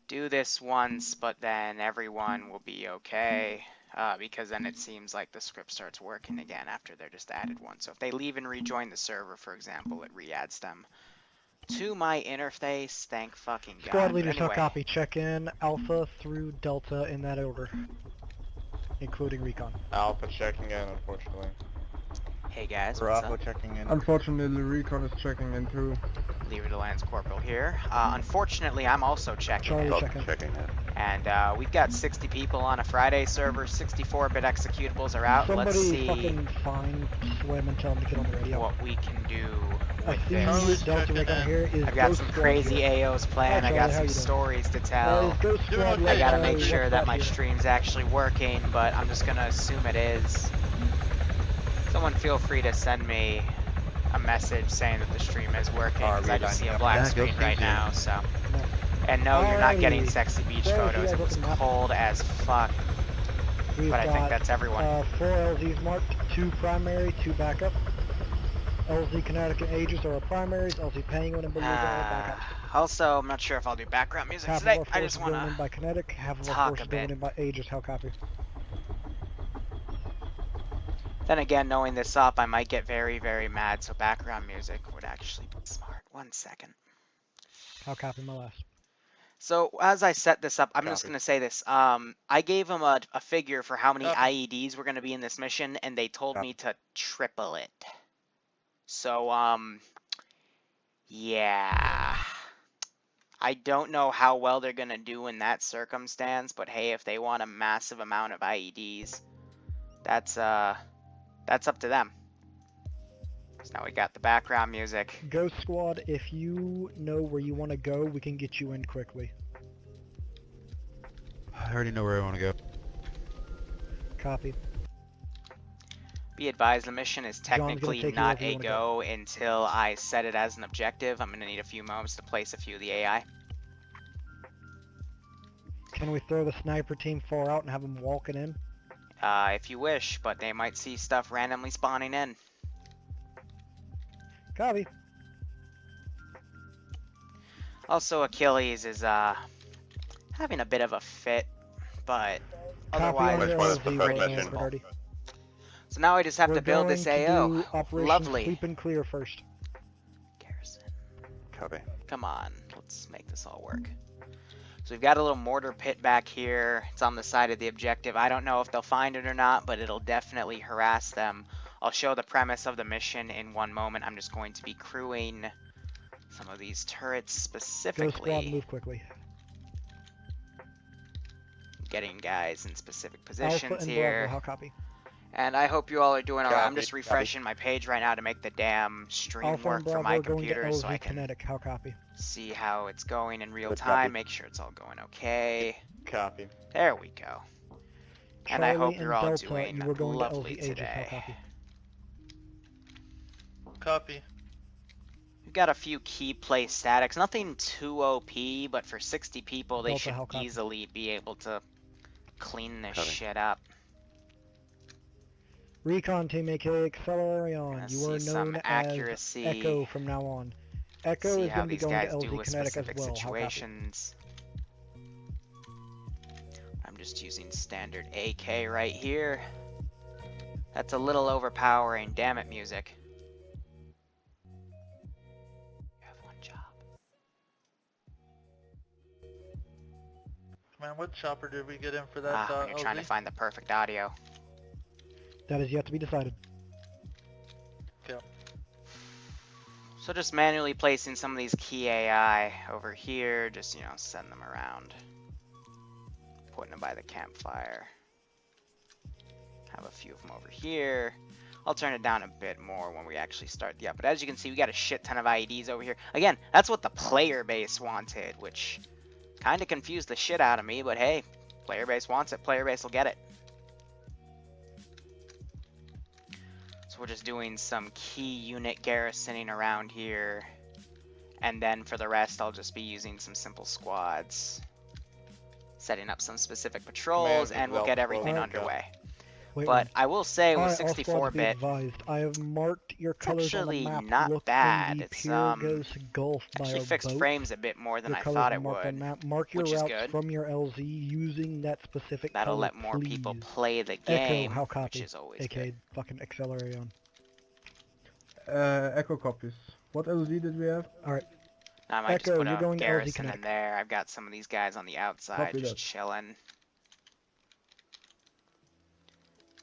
do this once, but then everyone will be okay. Because then it seems like the script starts working again after they're just added one. So if they leave and rejoin the server, for example, it re-adds them to my interface. Thank fucking God. Squad leaders, Anyway, how copy? Check in Alpha through Delta in that order, including recon. Alpha checking in, unfortunately. hey guys, what's Bravo up? checking in. Unfortunately, recon is checking in too. Liru the Lance Corporal here. Unfortunately, I'm also checking Charlie in. checking. Checking in. And we've got 60 people on a Friday server. 64-bit executables are out. Let's Somebody see fucking find Slim and tell him to get on the radio. what we can do I with see this. Delta recon here is I've got Ghost some Squad crazy here. AOs planned. Hi, I got Charlie, how some you doing? stories to tell. Is Ghost Squad I gotta led make by sure that my What's that stream's actually working, but I'm just gonna assume it is. Someone feel free to send me a message saying that the stream is working, because I just see a black screen right now, so. here? And no, you're not getting Alrighty. sexy beach So, if you photos. guys It was open the map, cold as fuck, We've but I got think that's everyone. 4 LZs marked, 2 primary, 2 backup. LZ Connecticut Aegis are our primaries, LZ Penguin and Beluga are backups. Also, I'm not sure if I'll do background music Half today. of our I forces just going in wanna by Kinetic, half of our talk forces a going bit. in by Aegis. How copy? Then again, knowing this up, I might get very, very mad, so background music would actually be smart. 1 second. How copy my last? So as I set this up, I'm just Copy. going to say this. I gave them a figure for how many Copy. IEDs were going to be in this mission, and they told Copy. me to triple it. So, yeah. I don't know how well they're going to do in that circumstance, but hey, if they want a massive amount of IEDs, that's up to them. So now we got the background music. Ghost Squad, if you know where you want to go, we can get you in quickly. I already know where I want to go. Copy. Be advised, the mission is John's gonna technically take you not wherever you a wanna go until I set it as an objective. I'm going to need a few moments to place a few of the AI. Can we throw the sniper team far out and have them walking in? If you wish, but they might see stuff randomly spawning in. Copy. Also, Achilles is having a bit of a fit, but Copy on otherwise, the Which one is LZ the right first now, mission? Bernardi. so now I just have We're to build this going to AO. do Operation Lovely. Sweep and Clear first. Garrison, Copy. come on, let's make this all work. So we've got a little mortar pit back here. It's on the side of the objective. I don't know if they'll find it or not, but it'll definitely harass them. I'll show the premise of the mission in one moment. I'm just going to be crewing some of these turrets Ghost Squad, specifically, move quickly. getting guys in specific Alpha positions and here. Bravo, how copy? And I hope you all are doing all right. I'm Copy, just copy. refreshing my page right now to make the damn stream Alpha and work for Bravo my are going to computer, so I LZ can Kinetic, how copy? see how it's going in real Good time, copy. make sure it's all going okay. Copy. There we go. And I hope Charlie you're and all Delta, doing you are going lovely to LZ Aegis, how today. copy? Copy. We've got a few key place statics, nothing too OP, but for 60 people, they Delta, should how copy? easily be able to clean this Copy. shit up. Recon Team AK Accelerion, Let's you are see some known as accuracy. Echo from now on. Echo See is how going to be these going guys to do LZ with Kinetic as specific well, how copy? situations. I'm just using standard AK right here. That's a little overpowering. Damn it, music. You have one job. Man, what chopper did we get in for that? When you're trying to LZ? find the perfect audio. That is yet to be decided. So just manually placing some of these key AI over here, just, you know, send them around. Putting them by the campfire. Have a few of them over here. I'll turn it down a bit more when we actually start the up. But as you can see, we got a shit ton of IEDs over here. Again, that's what the player base wanted, which kind of confused the shit out of me. But hey, player base wants it. Player base will get it. So we're just doing some key unit garrisoning around here. And then for the rest, I'll just be using some simple squads. Setting up some specific patrols, Command and we'll get develop everything program. underway. Wait, But I will say with Alright, all squads be 64-bit, advised. I have marked your colors on the actually map. not Look bad. in the It's Pyrgos Gulf by actually our fixed boat. frames a bit more than Your I colors thought are it marked on would, map. Mark your which is routes good. from your LZ using that specific That'll color, let more people please. play the Echo, game, how which copy? is always AKA good. fucking Accelerion. Echo copies. What LZ did we have? Alright, I might just Echo, put you're a going to LZ garrison in Kinetic. there. I've got some of these guys on the outside Copy just that. chilling.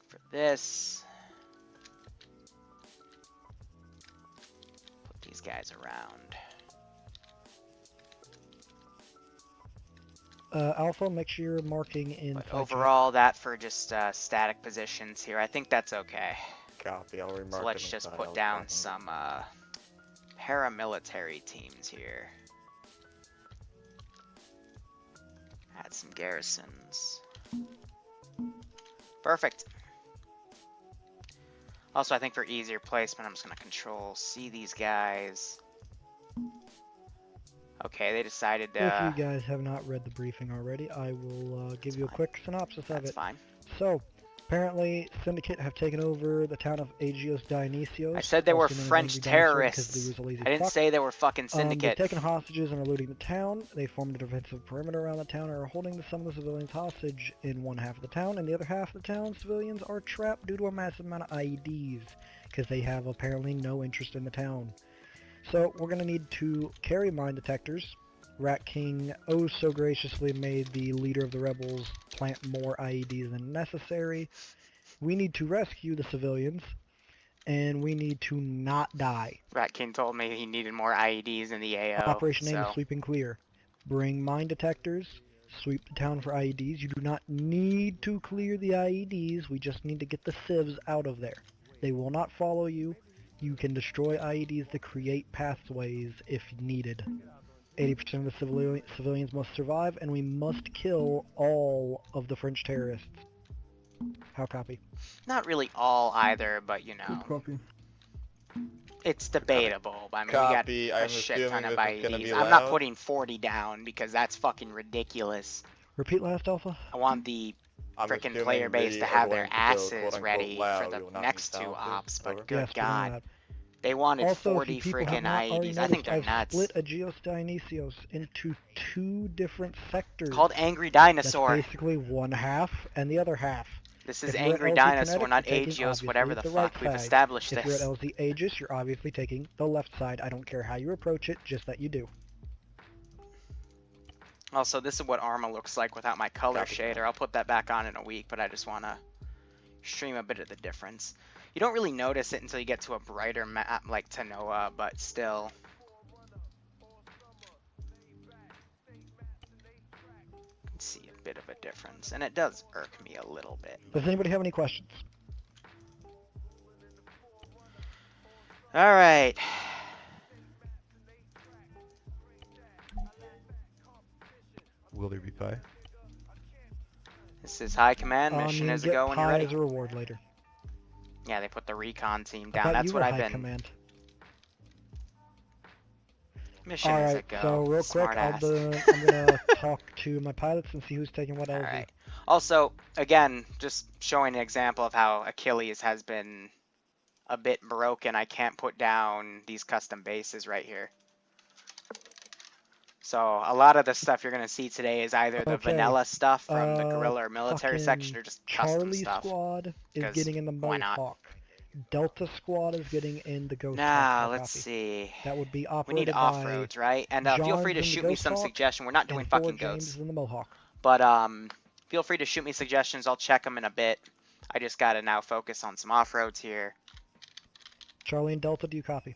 For this, put these guys around. Alpha, make sure you're marking in But fight overall, that for just static positions here, I think that's okay. Copy, I'll remark So it let's just inside put L down tracking. some paramilitary teams here. Add some garrisons. Perfect. Also, I think for easier placement, I'm just going to control C these guys. Okay, they decided If you guys have not read the briefing already, I will give you a fine. quick synopsis of That's it. fine. So, apparently, Syndicate have taken over the town of Agios Dionysios. I said they were also known as French Angry Dinosaur because terrorists. Liru's a lazy I didn't fuck. say they were fucking They've syndicate. taken hostages and are looting the town. They formed a defensive perimeter around the town and are holding some of the civilians hostage in one half of the town, and the other half of the town, civilians are trapped due to a massive amount of IEDs, because they have apparently no interest in the town. So we're going to need to carry mine detectors. Rat King oh so graciously made the leader of the rebels plant more IEDs than necessary. We need to rescue the civilians, and we need to not die. Rat King told me he needed more IEDs in the AO. Operation name is So Sweep and Clear. Bring mine detectors, sweep the town for IEDs. You do not need to clear the IEDs, we just need to get the civs out of there. They will not follow you. You can destroy IEDs to create pathways if needed. 80% of the civilians must survive, and we must kill all of the French terrorists. How copy? not really all either, but you Good know, copy. it's debatable. I mean, Copy, we got a I'm shit ton assuming of this is gonna IEDs. be I'm not loud. putting 40 down because that's fucking ridiculous. Repeat last, Alpha. I want the I'm frickin' assuming player base we to are have going their to go, asses quote-unquote, ready loud. for the We will not next need two silencers. ops, but Over. good Yes, we're doing God. that. They wanted Also, 40 if you people have freaking not already IEDs. I think noticed, they're I've nuts. split Agios Dionysios into two different sectors. Called Angry That's Dinosaur. basically one half and the other half. This is If you're at Angry LZ Dinosaur, Kinetic, not you're taking, Agios, whatever the obviously, fuck. right We've side. established If you're at this. LZ Aegis, you're obviously taking the left side. I don't care how you approach it, just that you do. Also, this is what Arma looks like without my color Copy. shader. I'll put that back on in a week, but I just want to stream a bit of the difference. You don't really notice it until you get to a brighter map like Tanoa, but still. You can see a bit of a difference, and it does irk me a little bit. Does anybody have any questions? Alright. Will there be pie? This is High Command. Mission You is a get go when you're pie ready. as a reward later. Yeah, they put the recon team I down. thought That's you what were I've High been. Command. Mission is a Alright, go. so real Smart quick, ass. I'm gonna talk to my pilots and see who's taking what LZ. Alright. Also, again, just showing an example of how Achilles has been a bit broken. I can't put down these custom bases right here. So a lot of the stuff you're going to see today is either the Okay, vanilla stuff from the guerrilla or military fucking section or just custom Charlie stuff. Squad is 'Cause getting in the why not? Mohawk. Delta Squad is getting in the Ghost Hawk. Now, How let's copy? see. That would be We operated need by off-roads, right? And feel John's free to in the shoot me Ghost some Hawk suggestion. We're not doing and fucking 4 James goats. is in the Mohawk. But feel free to shoot me suggestions. I'll check them in a bit. I just got to now focus on some off-roads here. Charlie and Delta, do you copy?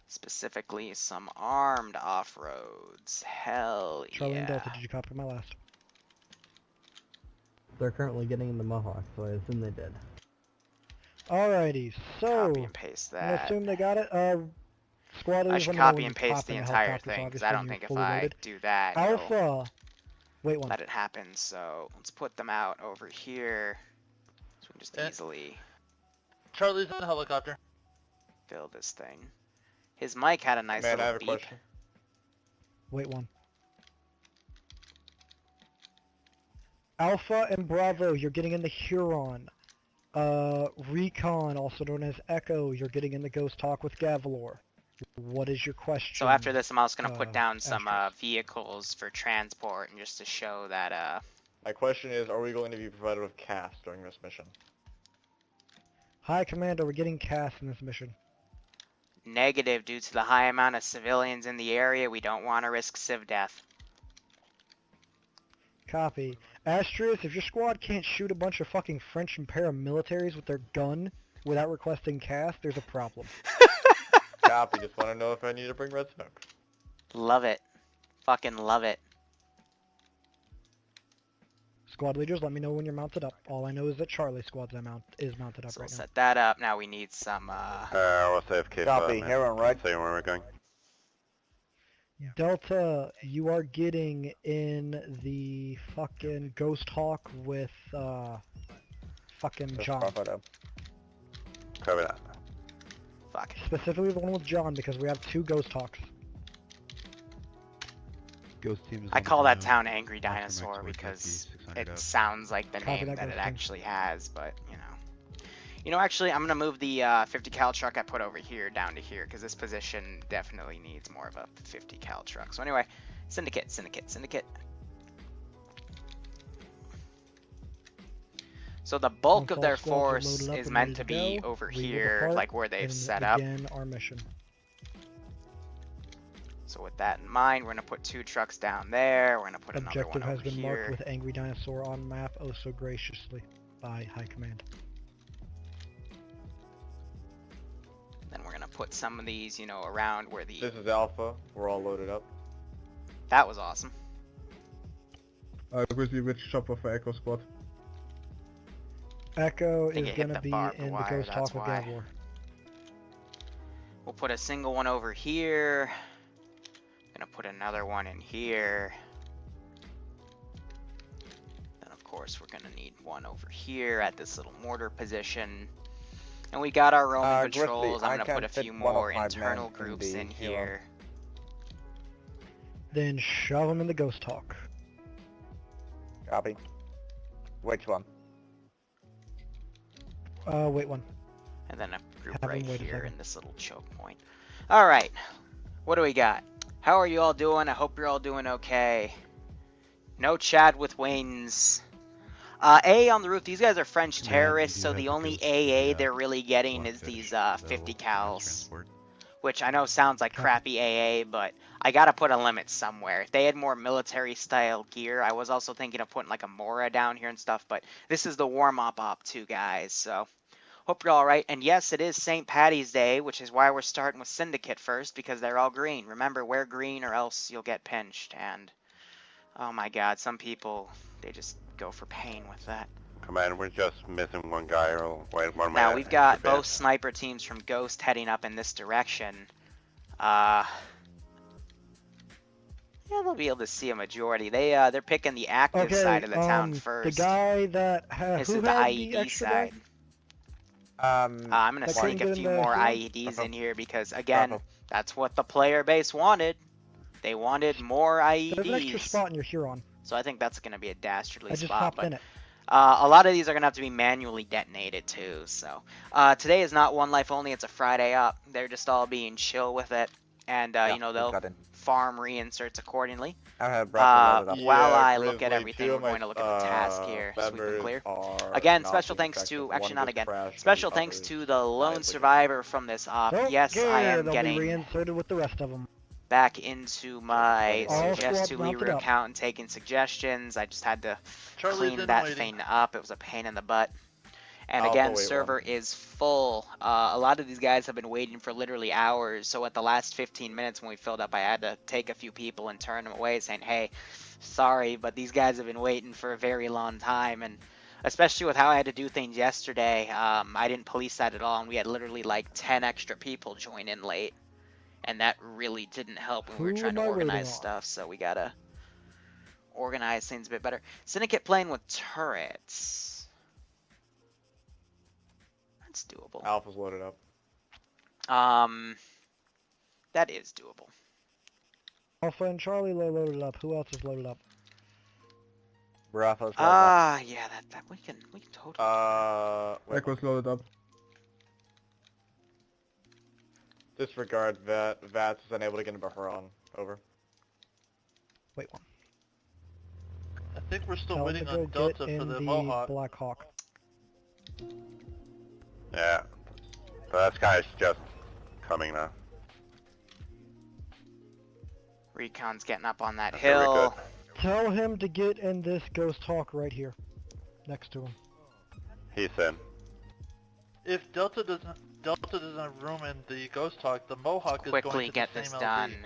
Specifically, some armed off-roads. Hell Charlie and Delta, yeah. did you copy my last? They're currently getting in the Mohawk, so I assume they did. Alrighty, so Copy and paste I that. assume they got it. Squad I leaders, should let me know when copy you and paste pop the in a entire helicopter, so thing, because obviously I don't when think you're if fully I loaded. do that, it'll Alpha! Wait one. let it happen. So let's put them out over here. So we can just easily Charlie's in the helicopter. fill this thing. His mic had a nice Man, I little have a beep. question. Wait one. Alpha and Bravo, you're getting in the Huron. Recon, also known as Echo, you're getting in the Ghost Talk with Gavalor. What is your question? So after this, I'm also gonna put down some Asterisk? vehicles for transport, and just to show that My question is, are we going to be provided with CAS during this mission? Hi, Commander, we're getting cast in this mission. negative due to the high amount of civilians in the area. We don't want to risk civ death. Copy. Asterisk, if your squad can't shoot a bunch of fucking French and paramilitaries with their gun without requesting cast, there's a problem. Copy, just want to know if I need to bring red smoke. Love it. Fucking love it. Squad leaders, let me know when you're mounted up. All I know is that Charlie squad's mounted up So we'll right now. set that up. Now we need some What's AFK? Copy, here on right. Say where we're going. Delta, you are getting in the fucking Ghost Hawk with fucking John. Cover that. fuck. Specifically the one with John because we have 2 Ghost Hawks. Ghost team is I on the call that ground. town Angry After Max Dinosaur works because IP 600 it up. sounds like the Copy name that, that it Ghost team. actually has, but you know. You know, actually, I'm gonna move the 50 cal truck I put over here down to here because this position definitely needs more of a 50 cal truck. So anyway, syndicate. So the bulk of Once all their squads are force loaded up is and meant ready to to be go, over we will here, depart like where they've and set up. begin our mission. So with that in mind, we're gonna put 2 trucks down there. We're gonna put another Objective one has over been here. marked with Angry Dinosaur on map oh so graciously by High Command. Then we're gonna put some of these, you know, around where the This is Alpha. We're all loaded up. that was awesome. Grizzly, which chopper for Echo Squad? Echo I think is it hit gonna the be barbed in the wire, Ghost that's Hawk with why. Gavlor. We'll put a single one over here. Gonna put another one in here. Then of course we're gonna need one over here at this little mortar position. And we got our roaming Grizzly, patrols. I'm I gonna can put a fit few one of more my internal men in groups the in helo. here. Then shove them in the Ghost Hawk. Copy. Which one? Wait one. And then a group Have right him wait a here second. in this little choke point. Alright. What do we got? How are you all doing? I hope you're all doing okay. No Chad with wings. A on the roof. These guys are French Man, terrorists, you so have the the only ghost AA the, they're really getting is Blackfish, these so 50 mass cals. transport. Which I know sounds like crappy AA, but I gotta put a limit somewhere. If they had more military style gear, I was also thinking of putting like a Mora down here and stuff, but this is the warm-up op too, guys, so hope you're alright. And yes, it is St. Patty's Day, which is why we're starting with Syndicate first, because they're all green. Remember, wear green or else you'll get pinched, and oh my god, some people, they just go for pain with that. Command, we're just missing one guy or one Now, man. we've got both sniper teams from Ghost heading up in this direction. Yeah, they'll be able to see a majority. They're picking the active Okay, side of the town first. the guy that This who is the had IED extra side. Um, I'm gonna that sneak couldn't a get in few the more hero? IEDs in here because, again, that's what the player base wanted. They wanted more There's an extra IEDs. spot in your Huron. So I think that's gonna be a dastardly I just spot. hopped But in it. a lot of these are gonna have to be manually detonated too. So today is not one life only. It's a Friday up. They're just all being chill with it, and you know, they'll farm reinserts accordingly. While I look at everything, we're going to look at the task here. Sweep and clear. Again, special thanks to, actually not again, special thanks to the lone survivor from this op. Yes, I am they'll getting be reinserted with the rest of them. back into my All suggest to squads mounted Liru up. account and taking suggestions. I just had to Charlie's clean in that waiting. thing up. It was a pain in the butt. And Alpha, again, wait server is full. A lot of these guys have been waiting for literally hours. So at the last 15 minutes when we filled up, I had to take a few people and turn them away saying, hey, sorry, but these guys have been waiting for a very long time. And especially with how I had to do things yesterday, I didn't police that at all. And we had literally like 10 extra people join in late. And that really didn't help when we were Who trying to am I waiting organize on? stuff. So we gotta organize things a bit better. Syndicate playing with turrets. That's doable. Alpha's loaded up. That is doable. Alpha and Charlie loaded up. Who else is loaded up? We're off those flag Yeah, that we can totally. wait, Echo's loaded up. disregard Vat. Vats is unable to get into Baharan. Over. Wait one. I think we're still Tell them waiting to go on Delta get for in the the Mohawk. Black Hawk. Yeah. So that guy's just coming now. Recon's getting up on that Okay, we're hill. good. Tell him to get in this Ghost Hawk right here, next to him. He's in. If Delta doesn't have room in the Ghost Hawk, the Mohawk is Quickly going to get the this same done. LD.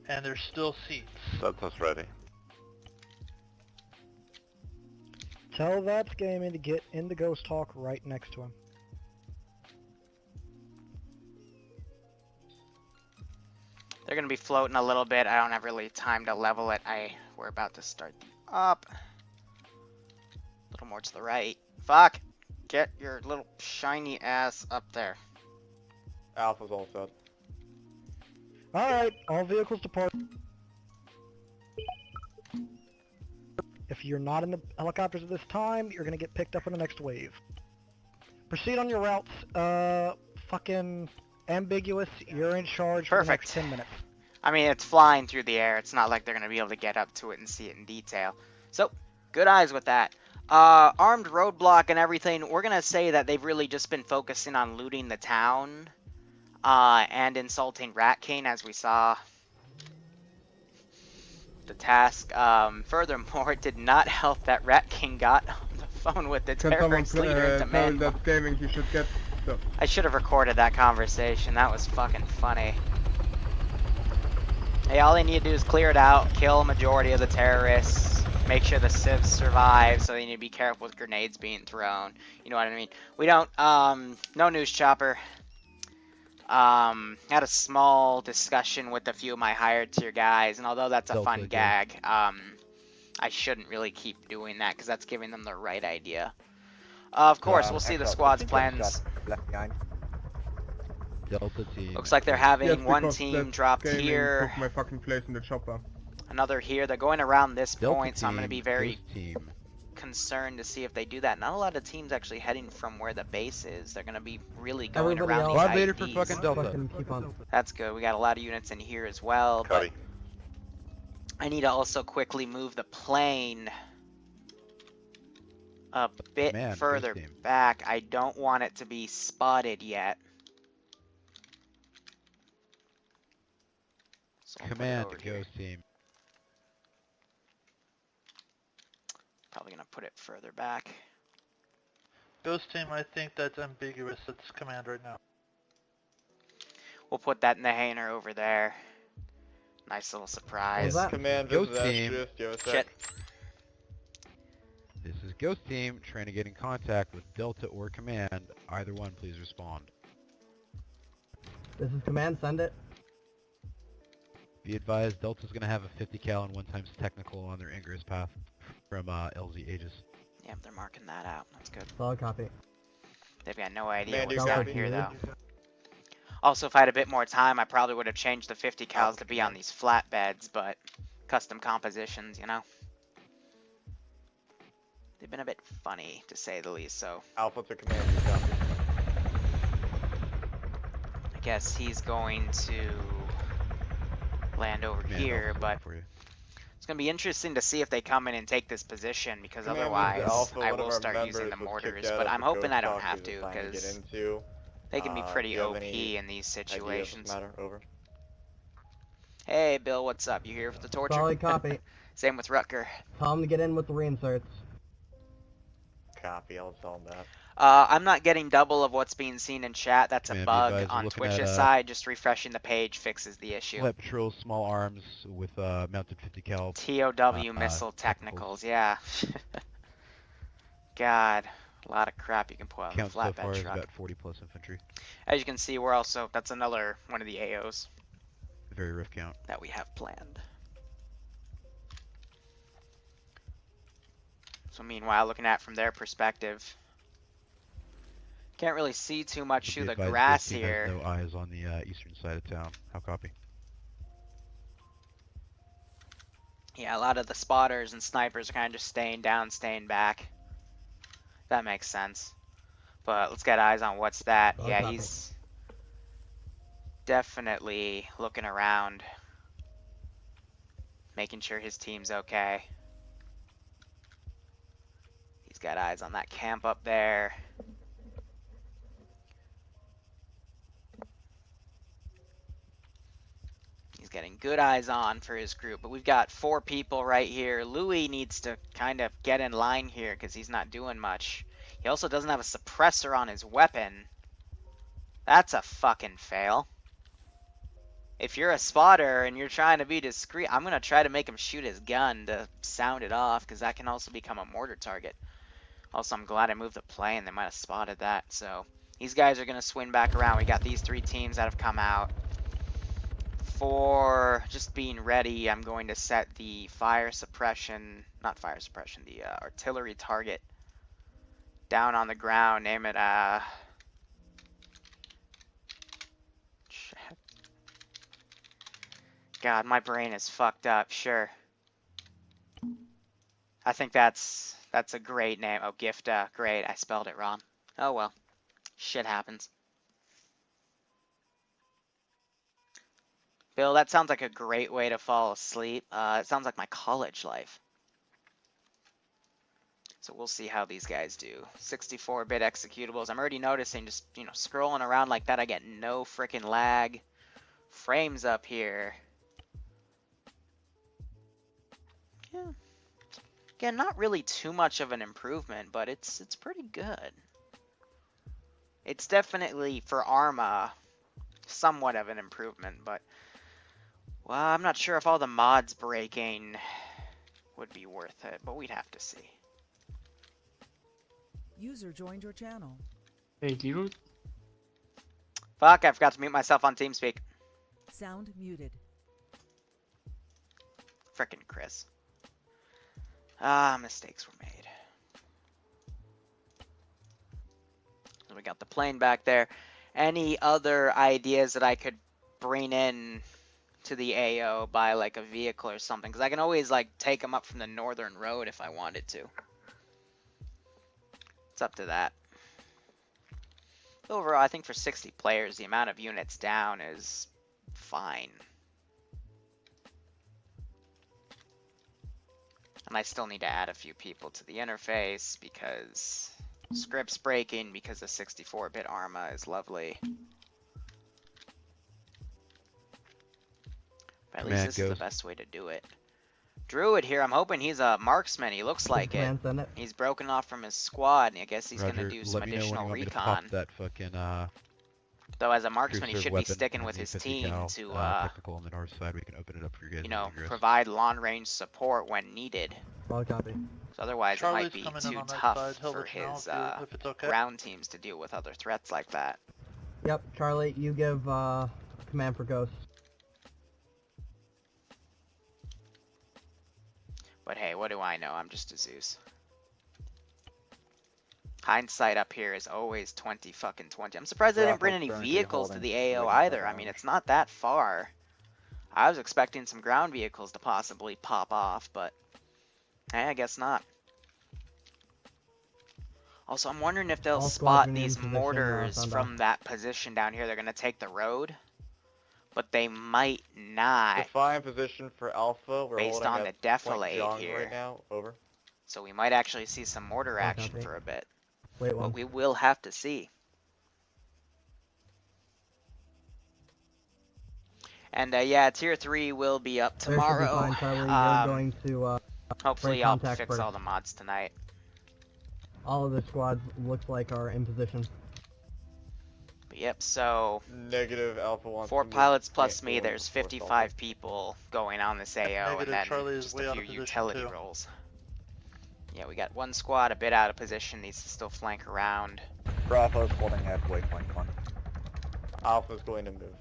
And there's still seats. Delta's ready. Tell that gaming to get in the Ghost Hawk right next to him. They're gonna be floating a little bit. I don't have really time to level it. We're about to start up. A little more to the right. Fuck! Get your little shiny ass up there. Alpha's all set. Alright, all vehicles depart. If you're not in the helicopters at this time, you're gonna get picked up in the next wave. Proceed on your routes. Fucking ambiguous. You're in charge for the next Perfect. 10 minutes. I mean, it's flying through the air. It's not like they're gonna be able to get up to it and see it in detail. So, good eyes with that. Armed roadblock and everything. We're gonna say that they've really just been focusing on looting the town. And insulting Rat King, as we saw the task. Furthermore, it did not help that Rat King got on the phone with the Can someone terrorist leader and tell demand. that gaming he should get stuff? I should have recorded that conversation. That was fucking funny. Hey, all they need to do is clear it out, kill a majority of the terrorists, make sure the civs survive, so they need to be careful with grenades being thrown. You know what I mean? We don't, no news, Chopper. Had a small discussion with a few of my higher tier guys, and although that's a fun gag, I shouldn't really keep doing that, because that's giving them the right idea. Of course, we'll see the squad's plans. Left behind. Delta team. Looks like they're having Yes, one because team that dropped gaming here, took my fucking place in the chopper. another here. They're going around this Delta point, so I'm going to be very Ghost team. concerned to see if they do that. Not a lot of teams actually heading from where the base is. They're going to be really going Everybody around else- these Squad leader for IEDs. fucking Delta. Fucking keep on. That's good. We got a lot of units in here as well, but Copy. I need to also quickly move the plane a bit Command, further Ghost team. back. I don't want it to be spotted yet. So I'll put it Command, over here. Ghost team. Probably gonna put it further back. Ghost Team, I think that's ambiguous. It's command right now. We'll put that in the hangar over there. Nice little surprise. that? Command, Ghost this is team. Astros. Do you have a Shit. sec? This is Ghost team trying to get in contact with Delta or Command. Either one, please respond. This is command, send it. Be advised, Delta's gonna have a 50 cal and 1x technical on their ingress path from LZ Aegis. Yep, they're marking that out. That's good. Solid copy. They've got no idea Man, what's you down copy. here, though. Also, if I had a bit more time, I probably would have changed the 50 cals to be on these flatbeds, but custom compositions, you know? They've been a bit funny, to say the least, so Alpha to command. You copy. I guess he's going to land over Command, here, Alpha but for you. it's going to be interesting to see if they come in and take this position, because Command, otherwise Alpha, I one of will our start using the members was kicked mortars, out but of I'm the hoping Ghost I don't Talk have he to, was trying because get into. they can be Do pretty you have OP any in these Idea of this situations. matter? Over. Hey, Bill, what's up? You here for the torture? Solid copy. Same with Rutger. Tell him to get in with the reinserts. Copy. I'll tell him that. I'm not getting double of what's being seen in chat. That's a Command, be bug advised, we're on looking Twitch's at, side. Just refreshing the page fixes the issue. Light patrol, small arms with mounted 50 cal. TOW missile technicals. technicals, yeah. God, a lot of crap you can put on a Count so far flatbed is truck. about 40 plus infantry. As you can see, we're also, that's another one of the AOs Very rough count. that we have planned. So meanwhile, looking at it from their perspective, can't really see too much Be through the advised, grass Ghost team has here. no eyes on the eastern side of town. How copy? Yeah, a lot of the spotters and snipers are kind of just staying down, staying back. That makes sense. But let's get eyes on what's that. Oh, Yeah, copy. he's definitely looking around, making sure his team's okay. He's got eyes on that camp up there. He's getting good eyes on for his group, but we've got 4 people right here. Louis needs to kind of get in line here because he's not doing much. He also doesn't have a suppressor on his weapon. That's a fucking fail. If you're a spotter and you're trying to be discreet, I'm going to try to make him shoot his gun to sound it off because that can also become a mortar target. Also, I'm glad I moved the plane. They might have spotted that. So these guys are going to swing back around. We got these 3 teams that have come out. For just being ready, I'm going to set the fire suppression, not fire suppression, the artillery target down on the ground. Name it, shit. God, my brain is fucked up, sure. I think that's a great name. Oh, Gifta, great, I spelled it wrong. Oh well, shit happens. Bill, that sounds like a great way to fall asleep. It sounds like my college life. So we'll see how these guys do. 64-bit executables. I'm already noticing just, you know, scrolling around like that, I get no freaking lag. Frames up here. Yeah. Again, not really too much of an improvement, but it's pretty good. It's definitely, for Arma, somewhat of an improvement, but well, I'm not sure if all the mods breaking would be worth it, but we'd have to see. User joined your channel. Hey, Liru. Fuck, I forgot to mute myself on TeamSpeak. Sound muted. Frickin' Chris. Ah, mistakes were made. So we got the plane back there. Any other ideas that I could bring in to the AO by like a vehicle or something? Because I can always like take them up from the northern road if I wanted to. It's up to that. Overall, I think for 60 players, the amount of units down is fine. And I still need to add a few people to the interface because script's breaking because the 64-bit Arma is lovely. But at least this is the best way to do it. Druid here, I'm hoping he's a marksman. He looks like it. He's broken off from his squad, and I guess he's going to do some additional recon. That fucking, Though as a marksman, he should be sticking with his team to, technical on the north side. We can open it up for you guys. You know, provide long-range support when needed. Well, copy. So otherwise, Charlie's it might be coming too in on that tough side. He'll for let you know his if it's okay. ground teams to deal with other threats like that. Yep, Charlie, you give command for Ghost. But hey, what do I know? I'm just a Zeus. Hindsight up here is always 20 fucking 20. I'm surprised they didn't bring any vehicles to the AO either. I mean, it's not that far. I was expecting some ground vehicles to possibly pop off, but hey, I guess not. Also, I'm wondering if they'll spot these mortars from that position down here. They're going to take the road, but they might not. Define position for Alpha. We're based on the defilade here. Right now. Over. So we might actually see some mortar action for a bit. Wait, but we will have to see. And yeah, tier 3 will be up tomorrow. You're going to, hopefully I'll fix all the mods tonight. All of the squads looks like are in position. But yep, so Negative Alpha wants 4 pilots plus me, there's 55 people going on this AO, and then just a few utility roles. Yeah, we got 1 squad a bit out of position, needs to still flank around. Bravo's holding at waypoint 1. Alpha's going to move.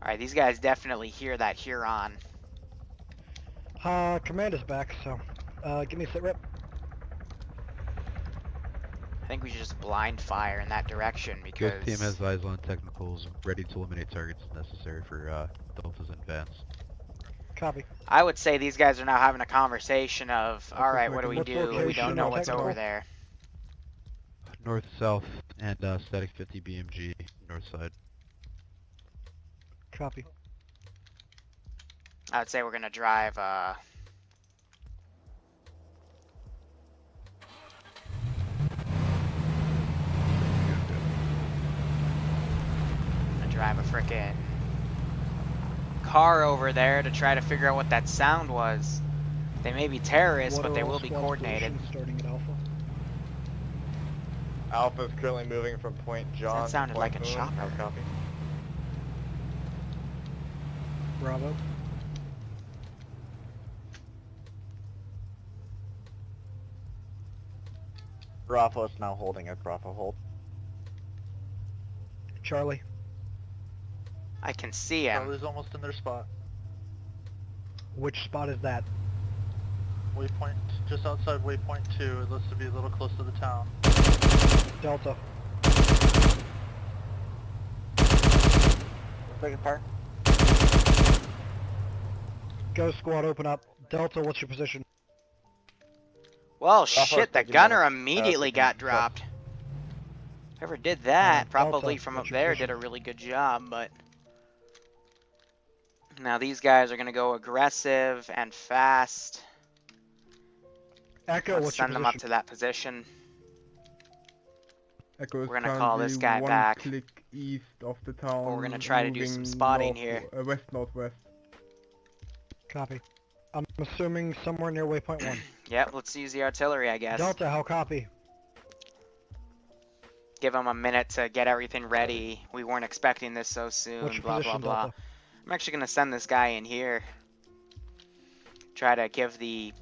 Alright, these guys definitely hear that Huron. Command is back, so give me a sit rep. I think we should just blind fire in that direction because... Ghost team has eyes on technicals, ready to eliminate targets necessary for Deltas and Vans. Copy. I would say these guys are now having a conversation of, That's alright, what do we What do? We location don't of know what's technical? over there. North, south, and static 50 BMG, north side. Copy. I would say we're gonna drive, a frickin' car over there to try to figure out what that sound was. They may be terrorists, What but are they all will be squad coordinated. positions starting at Alpha? Alpha is currently moving from Point John to sounded Point like a Moon. chopper. How copy? Bravo. Bravo is now holding at Bravo hold. Charlie. I can see him. Charlie's almost in their spot. Which spot is that? Waypoint, just outside waypoint 2. It looks to be a little close to the town. Delta. Second part. Go squad, open up. Delta, what's your position? Well, Bravo's shit, the taking gunner minutes. immediately Taking got shots. dropped. Whoever did that, Delta, probably from up what's your there, position? did a really good job, but... Now these guys are gonna go aggressive and fast. Echo, Let's what's your send them up position? to that position. Echo is We're gonna call this currently guy one back. click east of the town. Or we're gonna try to do some moving spotting north, here. West northwest. Copy. I'm assuming somewhere near waypoint 1. Yep, let's use the artillery, I guess. Delta, how copy? Give them a minute to get everything ready. We weren't expecting this so soon, What's your blah, blah, position, blah. Delta? I'm actually gonna send this guy in here. Try to give the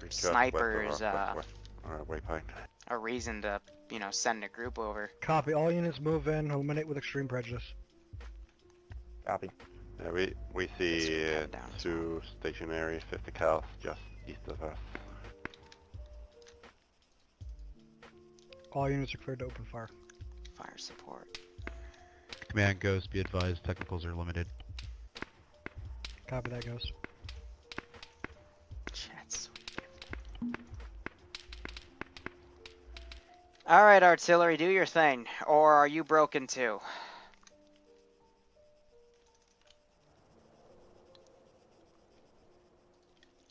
snipers waypoint. a reason to, you know, send a group over. Copy. All units move in. Eliminate with extreme prejudice. Copy. Yeah, we This see would come down as two stationary 50 cals just east of us. All units are cleared to open fire. Fire support. Command Ghost, be advised, technicals are limited. Copy that, Ghost. Chat Alright, artillery, do your thing. Or are you broken too?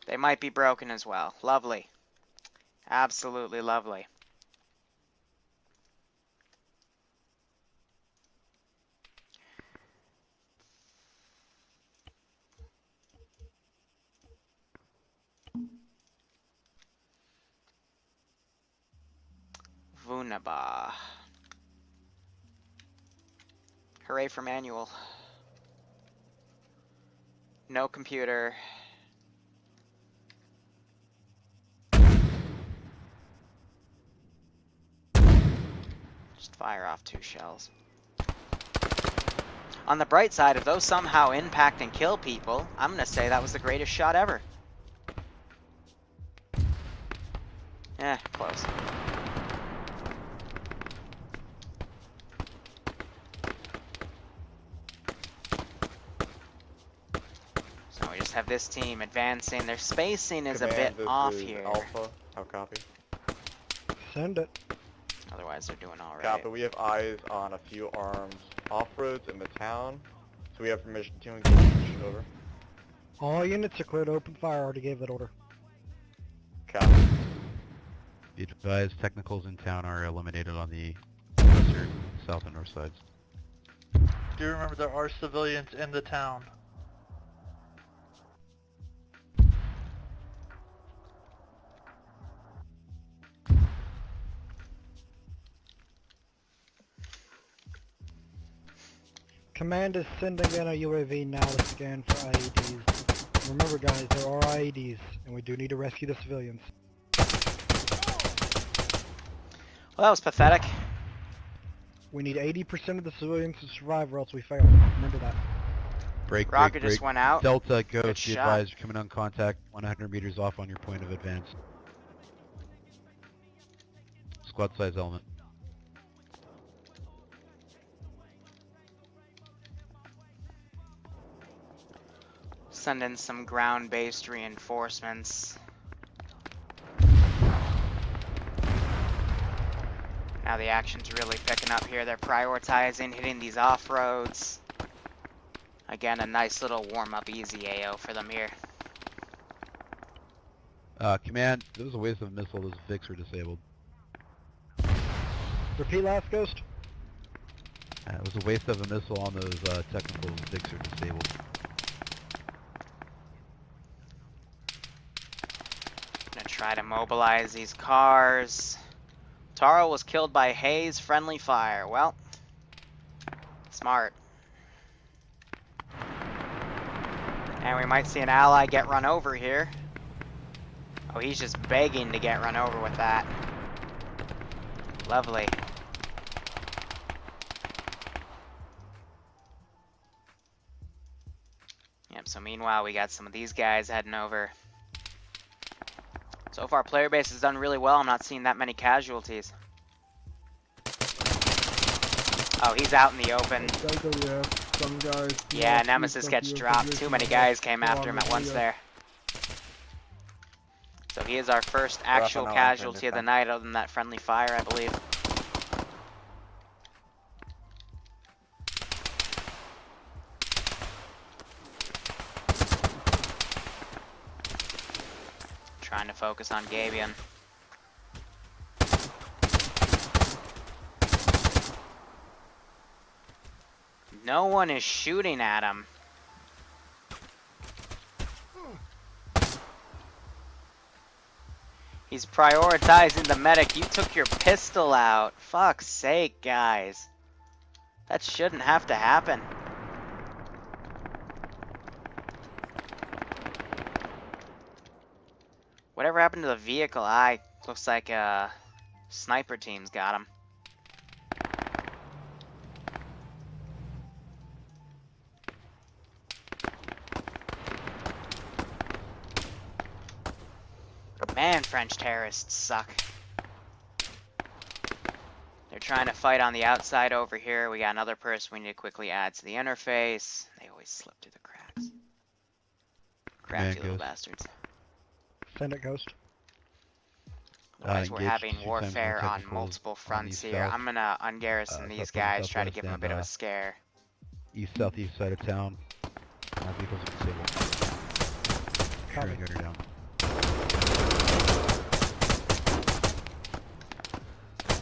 They might be broken as well. Lovely. Absolutely lovely. Vunaba. Hooray for manual. No computer. Just fire off 2 shells. On the bright side, if those somehow impact and kill people, I'm gonna say that was the greatest shot ever. Eh, close. So we just have this team advancing. Their spacing is a bit This off is here. Alpha. How copy? Send it. Otherwise, they're doing all right. Copy. We have eyes on a few armed off-roads in the town, so we have permission to engage. Over. All units are cleared to open fire. Already gave that order. Copy. Be advised, technicals in town are eliminated on the western, south, and north sides. Do remember there are civilians in the town. Command is sending in a UAV now to scan for IEDs. Remember guys, there are IEDs, and we do need to rescue the civilians. Well, that was pathetic. We need 80% of the civilians to survive or else we fail. Remember that. Break, Rocket break, just break. went out. Delta, Good Ghost, be shot. advised, you're coming on contact 100 meters off on your point of advance. Squad size element. send in some ground-based reinforcements. Now the action's really picking up here. They're prioritizing hitting these off-roads. Again, a nice little warm-up easy AO for them here. Command, there was a waste of a missile. Those Vics were disabled. Repeat last, Ghost. It was a waste of a missile on those technical Vics are disabled. Gonna try to mobilize these cars. Taro was killed by Hayes' friendly fire. Well, smart. And we might see an ally get run over here. Oh, he's just begging to get run over with that. Lovely. Yep, so meanwhile we got some of these guys heading over. So far player base has done really well. I'm not seeing that many casualties. Oh, he's out in the open. Some guys. Yeah, Nemesis gets dropped. Too many guys came after him at once there. So he is our first actual casualty of the night, other than that friendly fire, I believe. Trying to focus on Gabion. No one is shooting at him. He's prioritizing the medic. You took your pistol out. Fuck's sake, guys. That shouldn't have to happen. Whatever happened to the vehicle? Looks like sniper team's got him. Man, French terrorists suck. They're trying to fight on the outside over here. We got another person we need to quickly add to the interface. They always slip through the cracks. Crafty little bastards. Send it, Ghost. Otherwise, we're having warfare on multiple fronts here. I'm gonna ungarrison these guys, try to give them a bit of a scare. East-southeast side of town. Vehicles are disabled. Trying to get her down.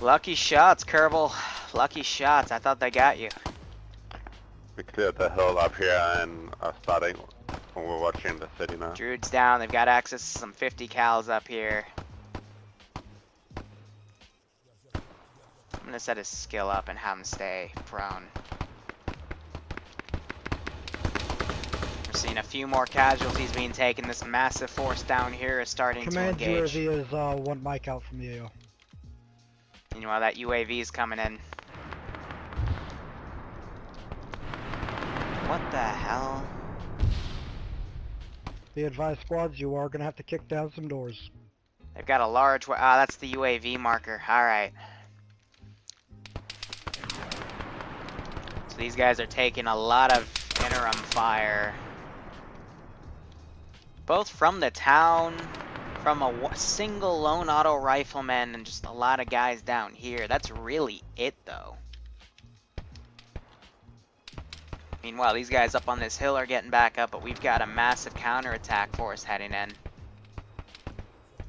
Lucky shots, Kerbal. Lucky shots. I thought they got you. We cleared the hill up here and are starting. We're watching the city now. Druid's down. They've got access to some 50 cals up here. I'm gonna set his skill up and have him stay prone. We're seeing a few more casualties being taken. This massive force down here is starting to engage. Command UAV is one mic out from the AO. Meanwhile, that UAV is coming in. What the hell? Be advised, squads, you are gonna have to kick down some doors. They've got a large... that's the UAV marker. Alright. So these guys are taking a lot of interim fire. Both from the town, from a single lone auto rifleman, and just a lot of guys down here. That's really it, though. Meanwhile, these guys up on this hill are getting back up, but we've got a massive counterattack force heading in.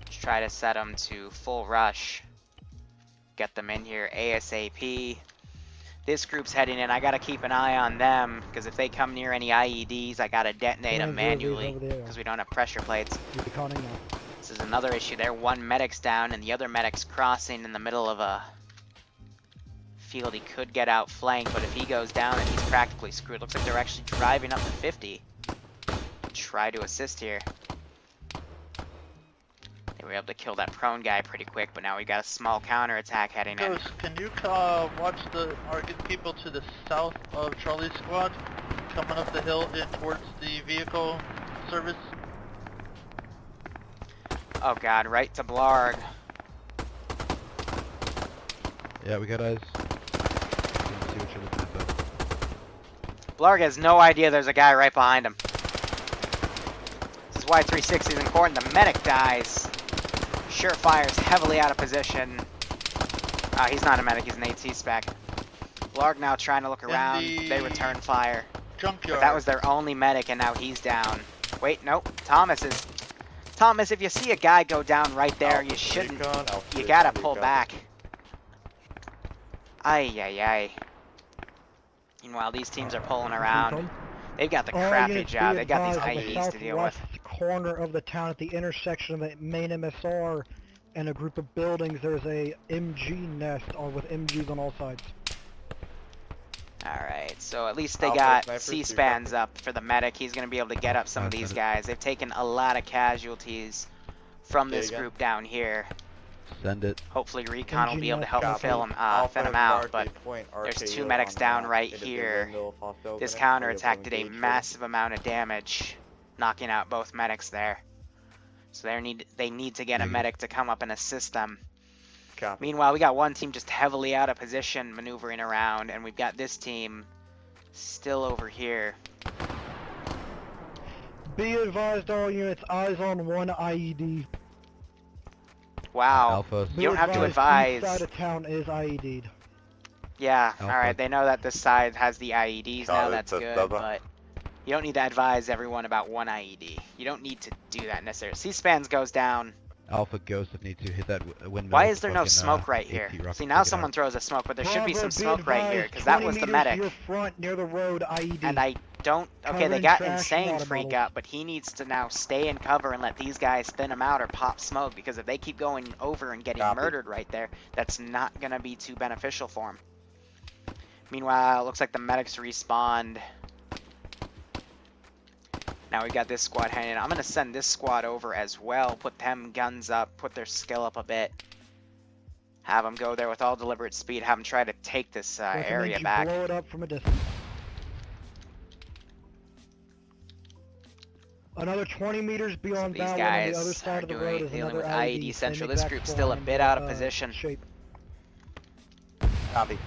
Let's try to set them to full rush. Get them in here ASAP. This group's heading in. I gotta keep an eye on them, because if they come near any IEDs, I gotta detonate them manually, because we don't have pressure plates. This is another issue there. One medic's down, and the other medic's crossing in the middle of a field. He could get outflanked, but if he goes down, then he's practically screwed. Looks like they're actually driving up to 50. Try to assist here. They were able to kill that prone guy pretty quick, but now we got a small counterattack heading in. Ghost, can you watch the target people to the south of Charlie's squad coming up the hill in towards the vehicle service? Oh god, right to Blarg. Yeah, we got eyes. See what you're looking at, though. Blarg has no idea there's a guy right behind him. Y360 is important. The medic dies. Surefire's heavily out of position. He's not a medic, he's an AT spec. Blarg now trying to look around. They return fire. Junkyard. But that was their only medic, and now he's down. Wait, nope. Thomas, if you see a guy go down right there, you shouldn't. You gotta pull back. Ay. Meanwhile, these teams are pulling around. They've got the crappy job. They got these IEDs to deal with. Southwest corner of the town, at the intersection of the main MSR and a group of buildings, there's a MG nest, or with MGs on all sides. Alright, so at least they got C-spans up for the medic. He's going to be able to get up some of these guys. They've taken a lot of casualties from this group down here. Send it. Hopefully Recon will be able to help fill them, thin them out, but there's 2 medics down right here. This counterattack did a massive amount of damage, knocking out both medics there. So they need to get a medic to come up and assist them. Meanwhile, we got one team just heavily out of position, maneuvering around, and we've got this team still over here. Be advised, all units, eyes on one IED. Wow. Alpha. You don't have to advise. Each side of town is IED'd. Yeah, Alpha. alright, they know that this side has the IEDs now, that's good, but you don't need to advise everyone about one IED. You don't need to do that necessarily. C-spans goes down. Alpha Ghost if need to hit that windmill. Why is there no smoke right here? See, now someone throws a smoke, but there should be some smoke right here, because that was the medic. To your front, near the road, IED. And I don't... Okay, they got Insane Freak up, but he needs to now stay in cover and let these guys thin him out or pop smoke, because if they keep going over and getting murdered right there, that's not going to be too beneficial for him. Meanwhile, it looks like the medics respawned. Now we got this squad heading in. I'm going to send this squad over as well. Put them guns up. Put their skill up a bit. Have them go there with all deliberate speed. Have them try to take this area back. Blow it up from a distance. Another 20 meters beyond so these that one on the other side of the road is dealing another with IED Central. This group's back still a form, bit out of position. Shape. Copy.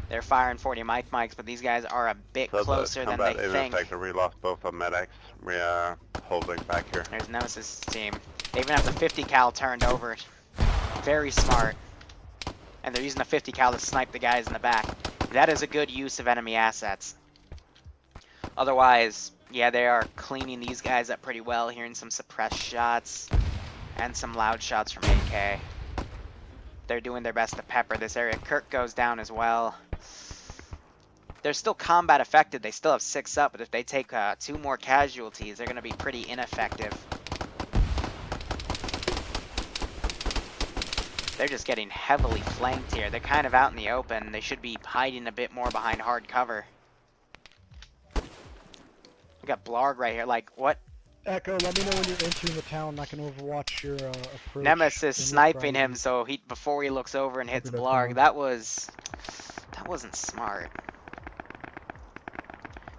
They're firing 40 mics, but these guys are a bit closer than they think. We lost both our medics. We are holding back here. There's Nemesis' team. They even have the 50 cal turned over. Very smart. And they're using the 50 cal to snipe the guys in the back. That is a good use of enemy assets. Otherwise, yeah, they are cleaning these guys up pretty well. Hearing some suppressed shots and some loud shots from AK. They're doing their best to pepper this area. Kirk goes down as well. They're still combat affected. They still have 6 up, but if they take 2 more casualties, they're going to be pretty ineffective. They're just getting heavily flanked here. They're kind of out in the open. They should be hiding a bit more behind hard cover. We got Blarg right here. Like, what? Echo, let me know when you're entering the town. I can overwatch your approach. Nemesis sniping him, so before he looks over and hits Blarg. That wasn't smart.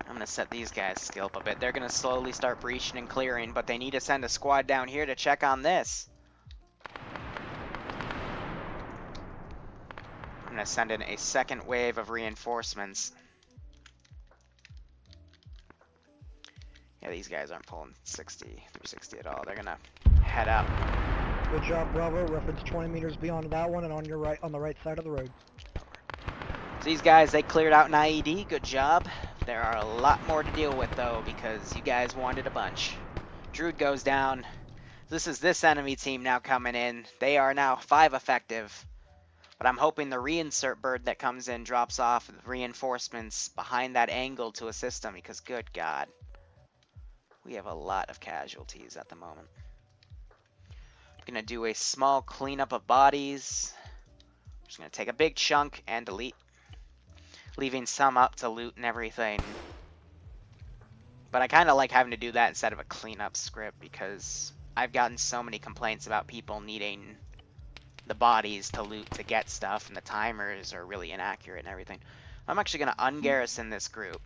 I'm going to set these guys' skill up a bit. They're going to slowly start breaching and clearing, but they need to send a squad down here to check on this. I'm going to send in a second wave of reinforcements. Yeah, these guys aren't pulling 360 at all. They're going to head up. Good job, Bravo. Reference 20 meters beyond that one and on your right, on the right side of the road. So these guys, they cleared out an IED. Good job. There are a lot more to deal with, though, because you guys wanted a bunch. Druid goes down. This is this enemy team now coming in. They are now 5 effective. But I'm hoping the reinsert bird that comes in drops off reinforcements behind that angle to assist them, because good God. We have a lot of casualties at the moment. I'm going to do a small cleanup of bodies. I'm just going to take a big chunk and delete. Leaving some up to loot and everything. But I kind of like having to do that instead of a cleanup script, because I've gotten so many complaints about people needing the bodies to loot to get stuff, and the timers are really inaccurate and everything. I'm actually going to ungarrison this group.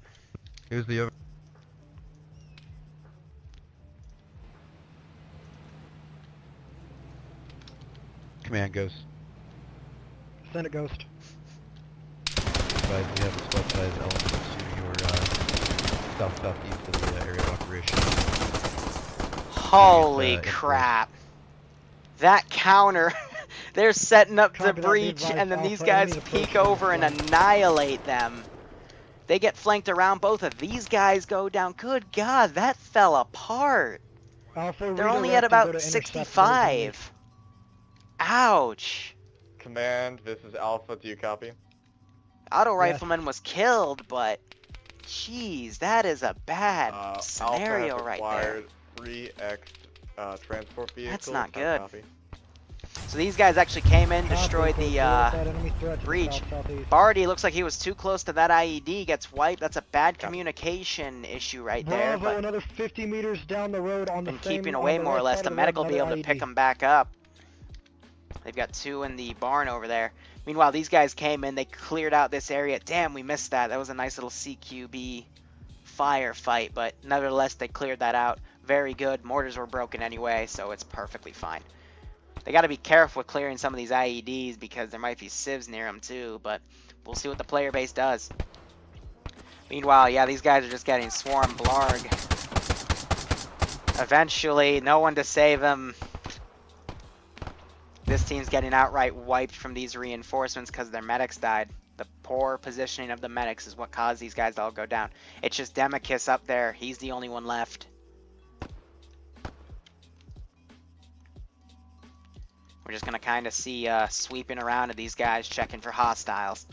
Here's the over. Command Ghost. Send it, Ghost. Guys, we have a squad size element to your south-southeast of the area of operation. Holy enforce. crap. That counter, they're setting up to Copy that, be breach, advised, and then these Alpha, guys enemies peek approaching over and flank. annihilate them. They get flanked around, both of these guys go down. Good God, that fell apart. Alpha, They're only redirect at and go about to intercept those enemies. 65. Ouch. Command, this is Alpha. Do you copy? Auto Yes. rifleman was killed, but jeez, that is a bad Alpha scenario has right there. acquired 3X transport vehicles. That's not How good. copy? So these guys actually came in, Alpha, destroyed so the deal with that enemy threat to the breach. south-southeast. Barty looks like he was too close to that IED, gets wiped. That's a bad Copy. communication issue right there, Bravo, but another 50 meters down the road on the been same keeping on away the more or right less. side The of medic will road, be able another to pick IED. them back up. They've got 2 in the barn over there. Meanwhile, these guys came in, they cleared out this area. Damn, we missed that. That was a nice little CQB firefight, but nevertheless, they cleared that out. Very good. Mortars were broken anyway, so it's perfectly fine. They got to be careful with clearing some of these IEDs because there might be civs near them too, but we'll see what the player base does. Meanwhile, yeah, these guys are just getting swarmed blarg. Eventually, no one to save them. This team's getting outright wiped from these reinforcements because their medics died. The poor positioning of the medics is what caused these guys to all go down. It's just Demicus up there. He's the only one left. We're just going to kind of see sweeping around at these guys, checking for hostiles.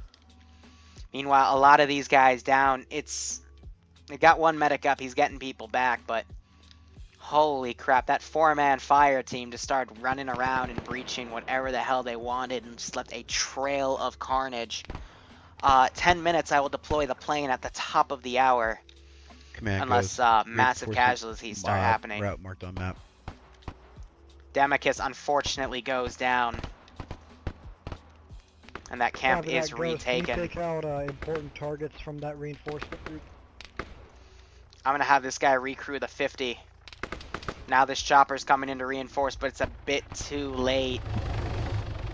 Meanwhile, a lot of these guys down. They got one medic up. He's getting people back, but holy crap. That 4-man fire team just started running around and breaching whatever the hell they wanted and just left a trail of carnage. 10 minutes, I will deploy the plane at the top of the hour. Command Unless goes. massive Reinforcement, casualties start happening. Route marked on map. Demicus unfortunately goes down. And that camp Copy that, is Ghost. Can you retaken. take out important targets from that reinforcement group? I'm going to have this guy recrew the 50. Now this chopper's coming in to reinforce, but it's a bit too late.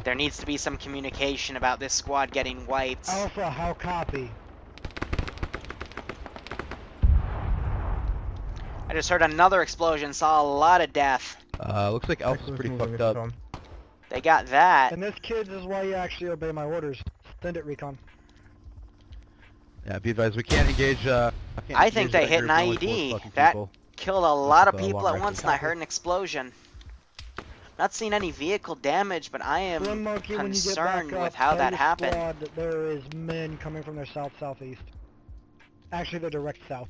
There needs to be some communication about this squad getting wiped. Alpha, how copy? I just heard another explosion, saw a lot of death. Looks like Alpha's pretty fucked up. They got that. And this, kids, is why you actually obey my orders. Send it, recon. Yeah, be advised, we can't engage, I think they hit an IED. That killed a lot of people at once, and I heard an explosion. Not seeing any vehicle damage, but I am Slim Monkey, when you get back concerned up, with how tell that your happened. squad that there is men coming from their south-southeast. Actually, they're direct south.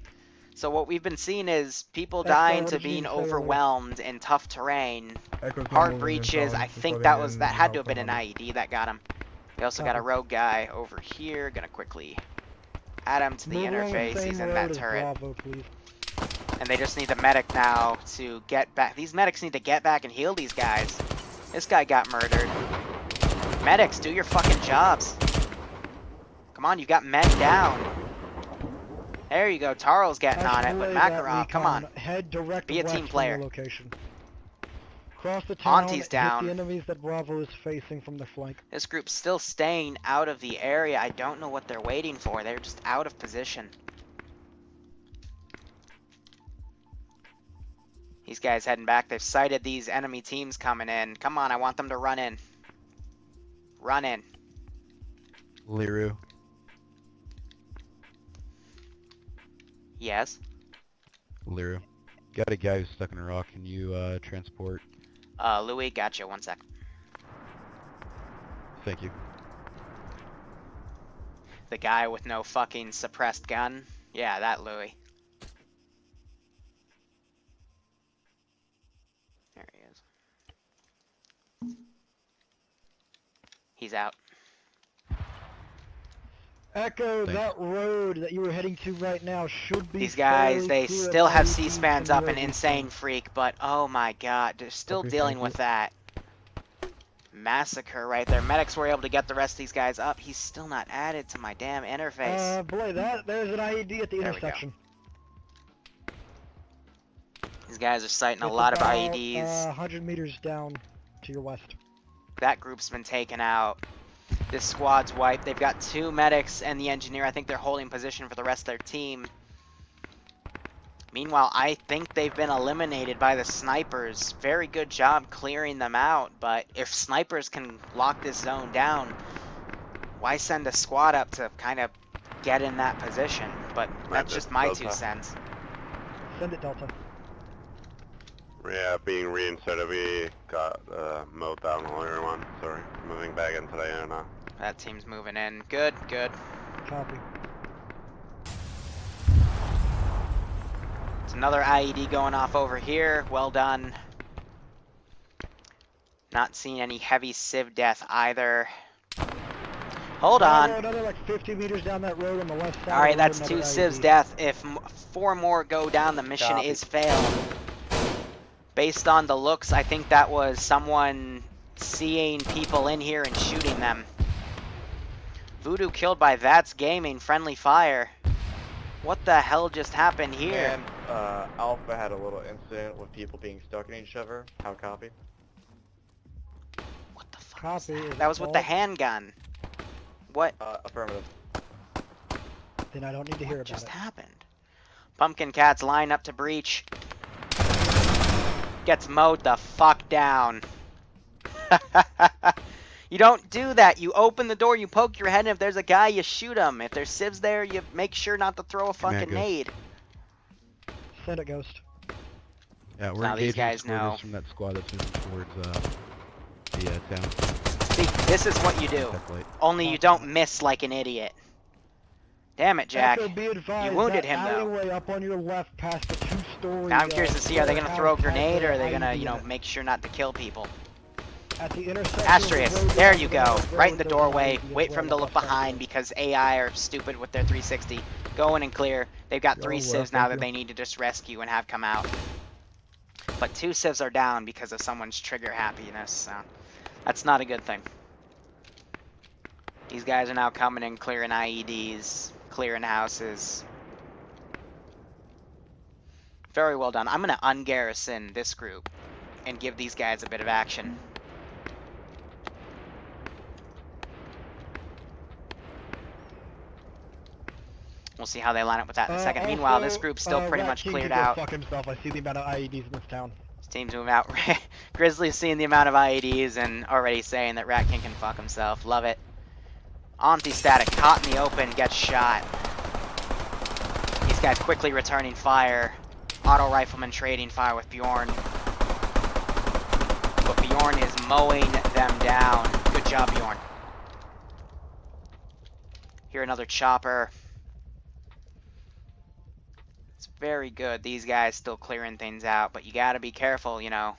So what we've been seeing is people That's dying what to did you being say earlier? overwhelmed in tough terrain. Echo's not Hard moving breaches, in I town think before that they was end that had to have Alpha been an on IED that got him. They also got a Copy. rogue guy over here. Gonna quickly add him to the Move along interface. same He's in road that as turret. Bravo, please. And they just need the medic now to get back. These medics need to get back and heal these guys. This guy got murdered. Medics, do your fucking jobs. Come on, you got men down. There you go. Taro's getting on it, but Relay that Makarov, come recon. on. Head direct Be a west team from player. the location. Cross the town, Auntie's hit down. the enemies that Bravo is facing from the flank. This group's still staying out of the area. I don't know what they're waiting for. They're just out of position. These guys heading back. They've sighted these enemy teams coming in. Come on, I want them to run in. Run in. Liru. Yes. Liru. Got a guy who's stuck in a rock. Can you transport? Louis, gotcha. 1 sec. Thank you. The guy with no fucking suppressed gun. Yeah, that Louis. There he is. He's out. Echo, Thanks. that road that you were heading to right now should be These guys, fairly they clear of still have IEDs C-SPANs from up your and Insane Freak, but oh my god, they're still Copy, dealing thank with you. that. Massacre right there. Medics were able to get the rest of these guys up. He's still not added to my damn interface. Boy, there's an IED at the There we go. intersection. These guys are sighting a It's lot of about, IEDs. 100 meters down to your west. That group's been taken out. This squad's wiped. They've got 2 medics and the engineer. I think they're holding position for the rest of their team. Meanwhile, I think they've been eliminated by the snipers. Very good job clearing them out, but if snipers can lock this zone down, why send a squad up to kind of get in that position? But that's just my 2 cents. Send it, Delta. Yeah, being reinserted, we got mowed down on everyone. Sorry, moving back into the air now. That team's moving in. Good, good. Copy. It's another IED going off over here. Well done. Not seeing any heavy civ death either. Hold on. Another like 50 meters down that road on the left side. Alright, that's 2 civs death. If 4 more go down, the mission is failed. Based on the looks, I think that was someone seeing people in here and shooting them. Voodoo killed by That's Gaming, friendly fire. What the hell just happened here? And Alpha had a little incident with people being stuck in each other. How copy? What the fuck? Copy. That was with the handgun. What? Affirmative. Then I don't need to hear What about just it. happened? Pumpkin Cats line up to breach. Gets mowed the fuck down. You don't do that. You open the door, you poke your head, and if there's a guy, you shoot him. If there's civs there, you make sure not to throw a fucking nade. Send it, Ghost. Yeah, we're Now these engaging guys know. from that squad that's moving towards the town. See, this is what you do. Definitely. Only you don't miss like an idiot. Damn it, Jack. Echo, be advised, You wounded that him, though. alleyway up on your left past the 2-story. Now I'm curious to see, are they going to throw a warehouse grenade, has or are they their going to, IED you know, in it. make sure not to kill people? At the intersection Astreus, of the road there and you the go. road, Right in the there's an doorway. IED Wait as for him to well look on the left behind side. because AI are stupid with their 360. Go in and clear. They've got 3 Yo, civs thank now that you. they need to just rescue and have come out. But 2 civs are down because of someone's trigger happiness, so that's not a good thing. These guys are now coming in, clearing IEDs, clearing houses. Very well done. I'm going to ungarrison this group and give these guys a bit of action. We'll see how they line up with that in a second. Meanwhile, this group's still pretty much cleared out. Fuck himself. I see the amount of IEDs in this town. This team's moving out. Grizzly's seeing the amount of IEDs and already saying that Rat King can fuck himself. Love it. Anti-static, caught in the open, gets shot. These guys quickly returning fire. Auto rifleman trading fire with Bjorn. But Bjorn is mowing them down. Good job, Bjorn. Here another chopper. It's very good. These guys still clearing things out, but you gotta be careful, you know.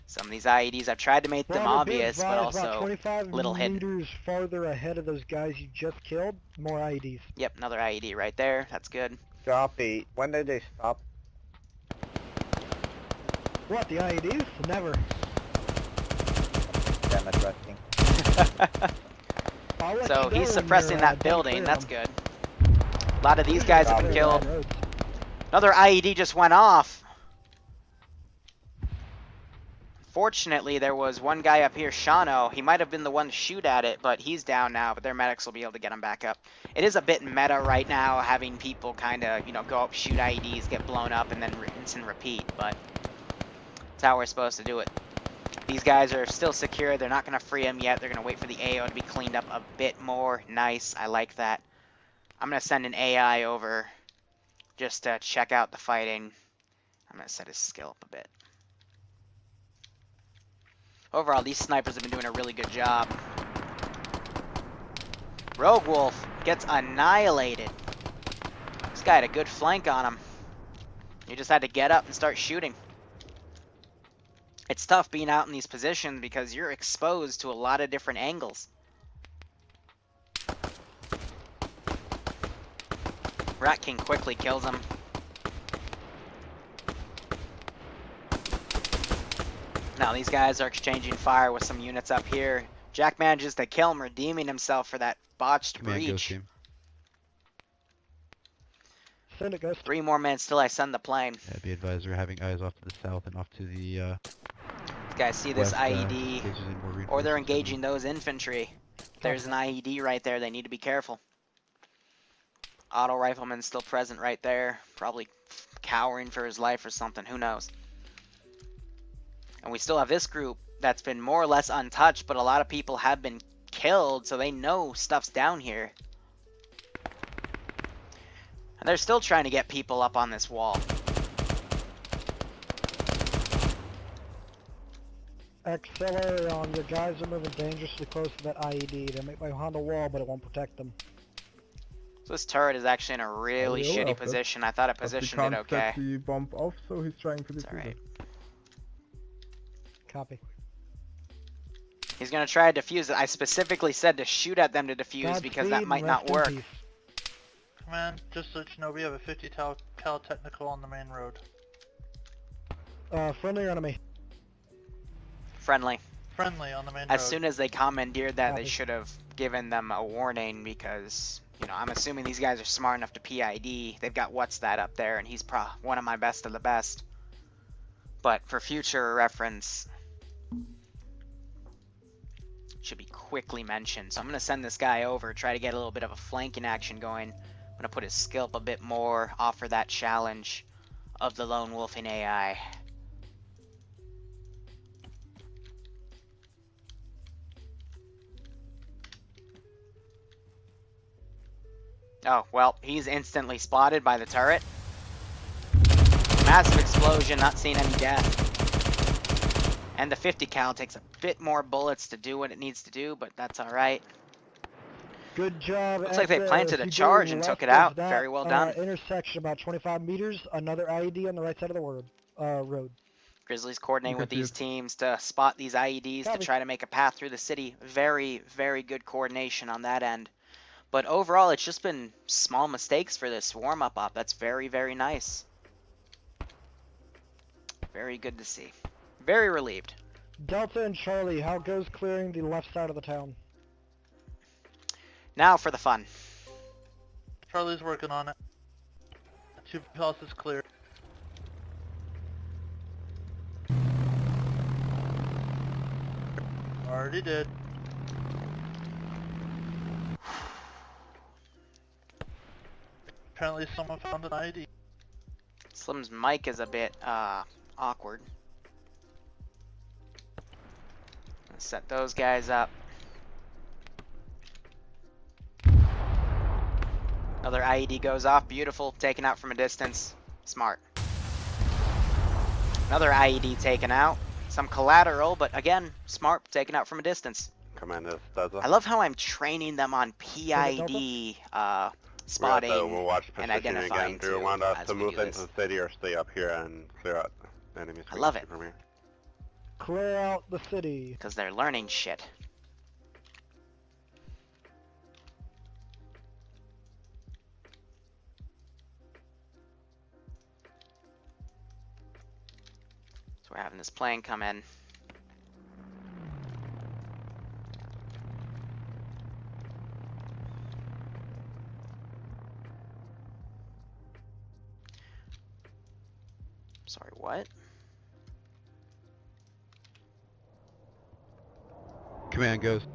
Some of these IEDs, I've tried to make them Robert, be obvious, but advised, about also 25 little hidden. meters farther ahead of those guys you just killed, more IEDs. Yep, another IED right there. That's good. Copy. When did they stop? What, the IEDs? Never. Damn, interesting. I'll let So you know he's when suppressing you're, that done building. clearing That's them. good. A lot of these guys have been Clear killed. line roads. Another IED just went off. Fortunately, there was one guy up here, Shano. He might have been the one to shoot at it, but he's down now, but their medics will be able to get him back up. It is a bit meta right now, having people kind of, you know, go up, shoot IEDs, get blown up, and then rinse and repeat, but that's how we're supposed to do it. These guys are still secure. They're not going to free them yet. They're going to wait for the AO to be cleaned up a bit more. Nice. I like that. I'm going to send an AI over just to check out the fighting. I'm going to set his skill up a bit. Overall, these snipers have been doing a really good job. Rogue Wolf gets annihilated. This guy had a good flank on him. You just had to get up and start shooting. It's tough being out in these positions because you're exposed to a lot of different angles. Rat King quickly kills him. Now these guys are exchanging fire with some units up here. Jack manages to kill him, redeeming himself for that botched Command Ghost breach. team. Send it, Ghost. 3 more minutes till I send the plane. Yeah, be advised, we're having eyes off to the south and off to the These guys see this west, IED, stages in more or they're reinforcements engaging those infantry. There's an IED right there. They need to be careful. Auto rifleman still present right there. Probably cowering for his life or something. Who knows? And we still have this group that's been more or less untouched, but a lot of people have been killed, so they know stuff's down here. And they're still trying to get people up on this wall. Exfil, your guys are moving dangerously close to that IED. They're behind the wall, but it won't protect them. So this turret is actually in a really shitty position. I thought it positioned it okay. Set the bomb off, so he's trying to defuse alright. it. Copy. He's gonna try to defuse it. I specifically said to shoot at them to defuse because that might not work. Command, just so you know, we have a 50 cal technical on the main road. Friendly or enemy? Friendly. Friendly on the main road. As soon as they commandeered that, they Copy. should have given them a warning because, you know, I'm assuming these guys are smart enough to PID. They've got what's that up there, and he's one of my best of the best. But for future reference, should be quickly mentioned. So I'm going to send this guy over, try to get a little bit of a flanking action going. I'm going to put his skill up a bit more, offer that challenge of the lone wolfing AI. Oh, well, he's instantly spotted by the turret. Massive explosion, not seeing any death. And the 50 cal takes a bit more bullets to do what it needs to do, but that's alright. Good job. Looks like they planted a charge and took it out. Very well done. Intersection about 25 meters. Another IED on the right side of the road. Grizzlies coordinating with these Confused. teams to spot these IEDs to Copy. try to make a path through the city. Very, very good coordination on that end. But overall, it's just been small mistakes for this warm-up op. That's very, very nice. Very good to see. Very relieved. Delta and Charlie, how goes clearing the left side of the town? Now for the fun. Charlie's working on it. 2 houses clear. Already did. Apparently someone found an ID. Slim's mic is a bit awkward. Let's set those guys up. Another IED goes off. Beautiful. Taken out from a distance. Smart. Another IED taken out. Some collateral, but again, smart. Taken out from a distance. Command this does I love how I'm training them on PID spotting we'll watch and position identifying again. Do you too, want us as to we move do into this. the city or stay up here and clear out enemies? I love it. From here? Clear out the city. Because they're learning shit. So we're having this plane come in. Sorry, what? Command Ghost.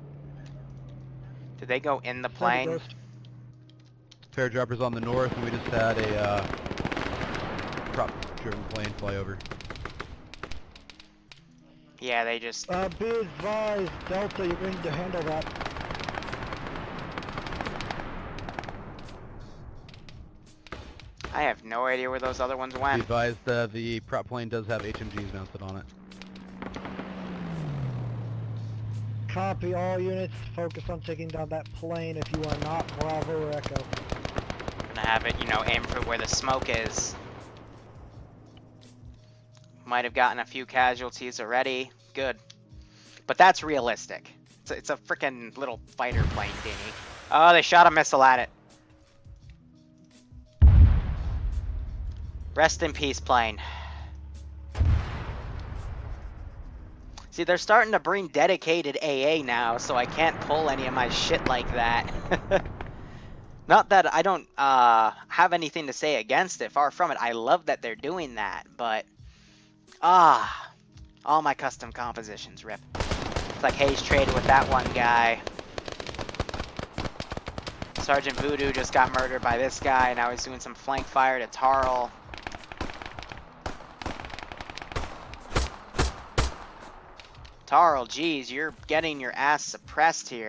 Did they go in the Send a plane? ghost. Paratroopers on the north, and we just had a prop-driven plane fly over. Yeah, they just... Be advised, Delta, you're going to handle that. I have no idea where those other ones Be went. advised, the prop plane does have HMGs mounted on it. Copy all units. Focus on taking down that plane if you are not Bravo or Echo. Gonna have it, you know, aim for where the smoke is. Might have gotten a few casualties already. Good. But that's realistic. It's a freaking little fighter plane dinghy. Oh, they shot a missile at it. Rest in peace, plane. See, they're starting to bring dedicated AA now, so I can't pull any of my shit like that. Not that I don't have anything to say against it, far from it. I love that they're doing that, but... all my custom compositions, rip. It's like Hayes traded with that one guy. Sergeant Voodoo just got murdered by this guy, now he's doing some flank fire to Tarl. Tarl, geez, you're getting your ass suppressed here.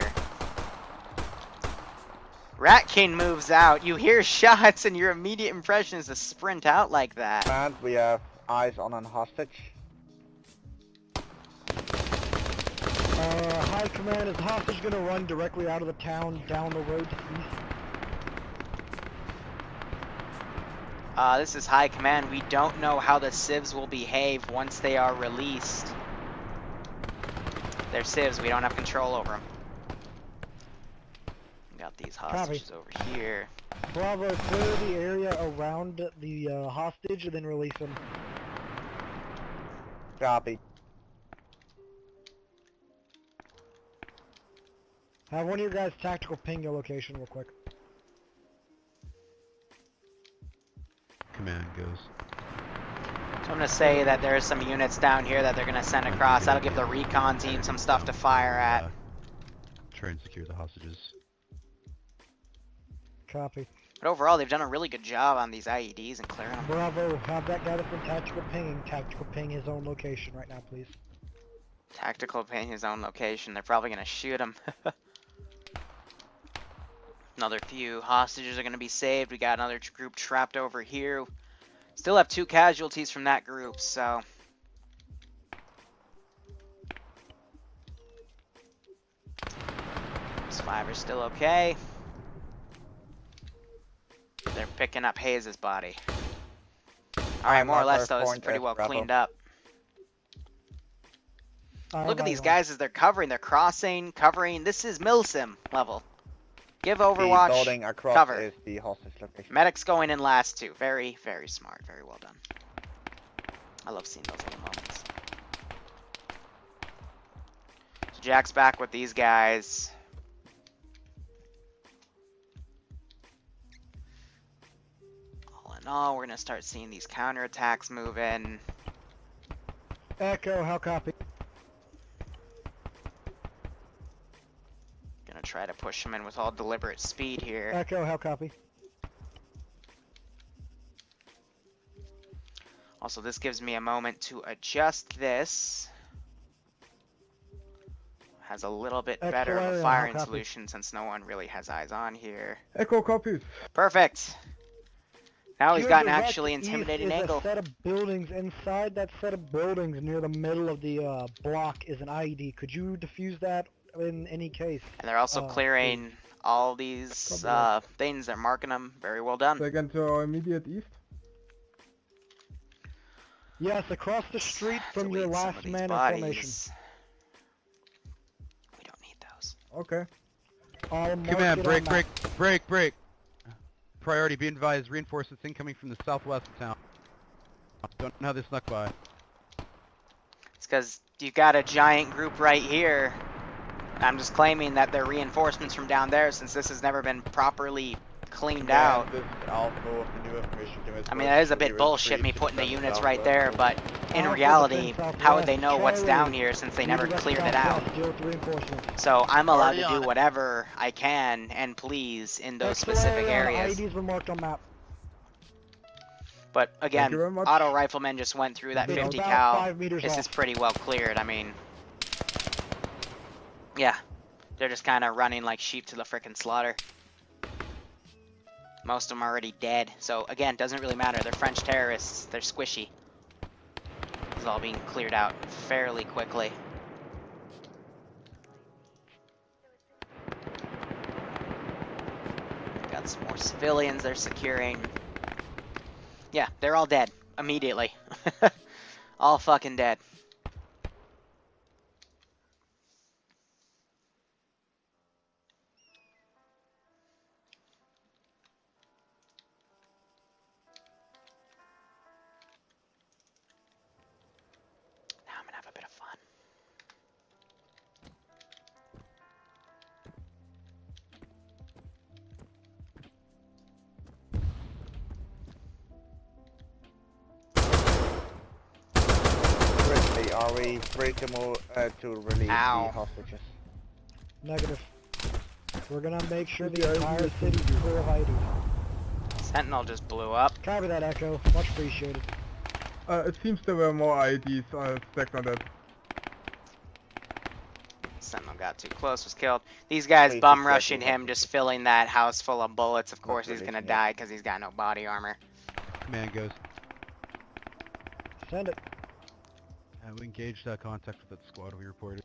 Rat King moves out. You hear shots and your immediate impression is to sprint out like that. And we have eyes on a hostage. High command, is the hostage gonna run directly out of the town down the road to east? This is High Command. We don't know how the civs will behave once they are released. They're civs. We don't have control over them. We got these hostages over here. Bravo, clear the area around the hostage and then release them. Copy. Have one of your guys tactical ping your location real quick. Command goes. So I'm gonna say that there's some units down here that they're gonna send across. That'll give the recon team some stuff to fire at. Try and secure the hostages. Copy. But overall, they've done a really good job on these IEDs and clearing them. Bravo, have that guy that's been tactical ping his own location right now, please. Tactical ping his own location. They're probably gonna shoot him. Another few hostages are gonna be saved. We got another group trapped over here. Still have 2 casualties from that group, so. Those 5 are still okay. They're picking up Hayes' body. Alright, more or less though, this is pretty well cleaned up. Look at these guys as they're covering. They're crossing, covering. This is milsim level. Give Overwatch the building across cover. is the hostage location. Medic's going in last too. Very, very smart. Very well done. I love seeing those little moments. So Jack's back with these guys. All in all, we're going to start seeing these counterattacks move in. Echo, how copy? Gonna try to push him in with all deliberate speed here. Echo, how copy? Also, this gives me a moment to adjust this. Has a little bit better of a firing solution since no one really has eyes on here. Echo copies. Perfect. Now he's To got an your direct actually east intimidating is angle. A set of buildings. Inside that set of buildings near the middle of the block is an IED. Could you defuse that in any case? And they're also clearing all these things. They're marking them. Very well done. Second to our immediate east. Yes, across the street from your last man in formation. We don't need those. Okay. Command, break. Priority, be advised, reinforcements incoming from the southwest of town. Don't know how they snuck by. It's because you've got a giant group right here. I'm just claiming that they're reinforcements from down there since this has never been proproperly cleaned out. This is Alpha with the new information given to I mean, us. that is a bit We bullshit me retreat to putting the the units southwest. right there, but in reality, how would they know what's down here since they never cleared it out? So I'm allowed to do whatever I can and please in those specific areas. IEDs were marked on map. But again, you very much. auto riflemen just went through that They're 50 about cal. 5 meters This off. is pretty well cleared. I mean, yeah, they're just kind of running like sheep to the frickin' slaughter. Most of them are already dead. So again, doesn't really matter. They're French terrorists. They're squishy. It's all being cleared out fairly quickly. Got some more civilians they're securing. Yeah, they're all dead immediately. All fucking dead. Now I'm gonna have a bit of fun. Briefly, are we free to move to release Ow. the hostages? Negative. We're gonna make sure the entire city is clear of IEDs. Sentinel just blew up. Copy that, Echo. Much appreciated. It seems there were more IEDs stacked on that. Sentinel got too close, was killed. These guys Please bum exactly rushing him, what- just filling that house full of bullets. Of course he's releasing gonna it. die because he's got no body armor. Command goes. Send it. We engaged contact with that squad we reported.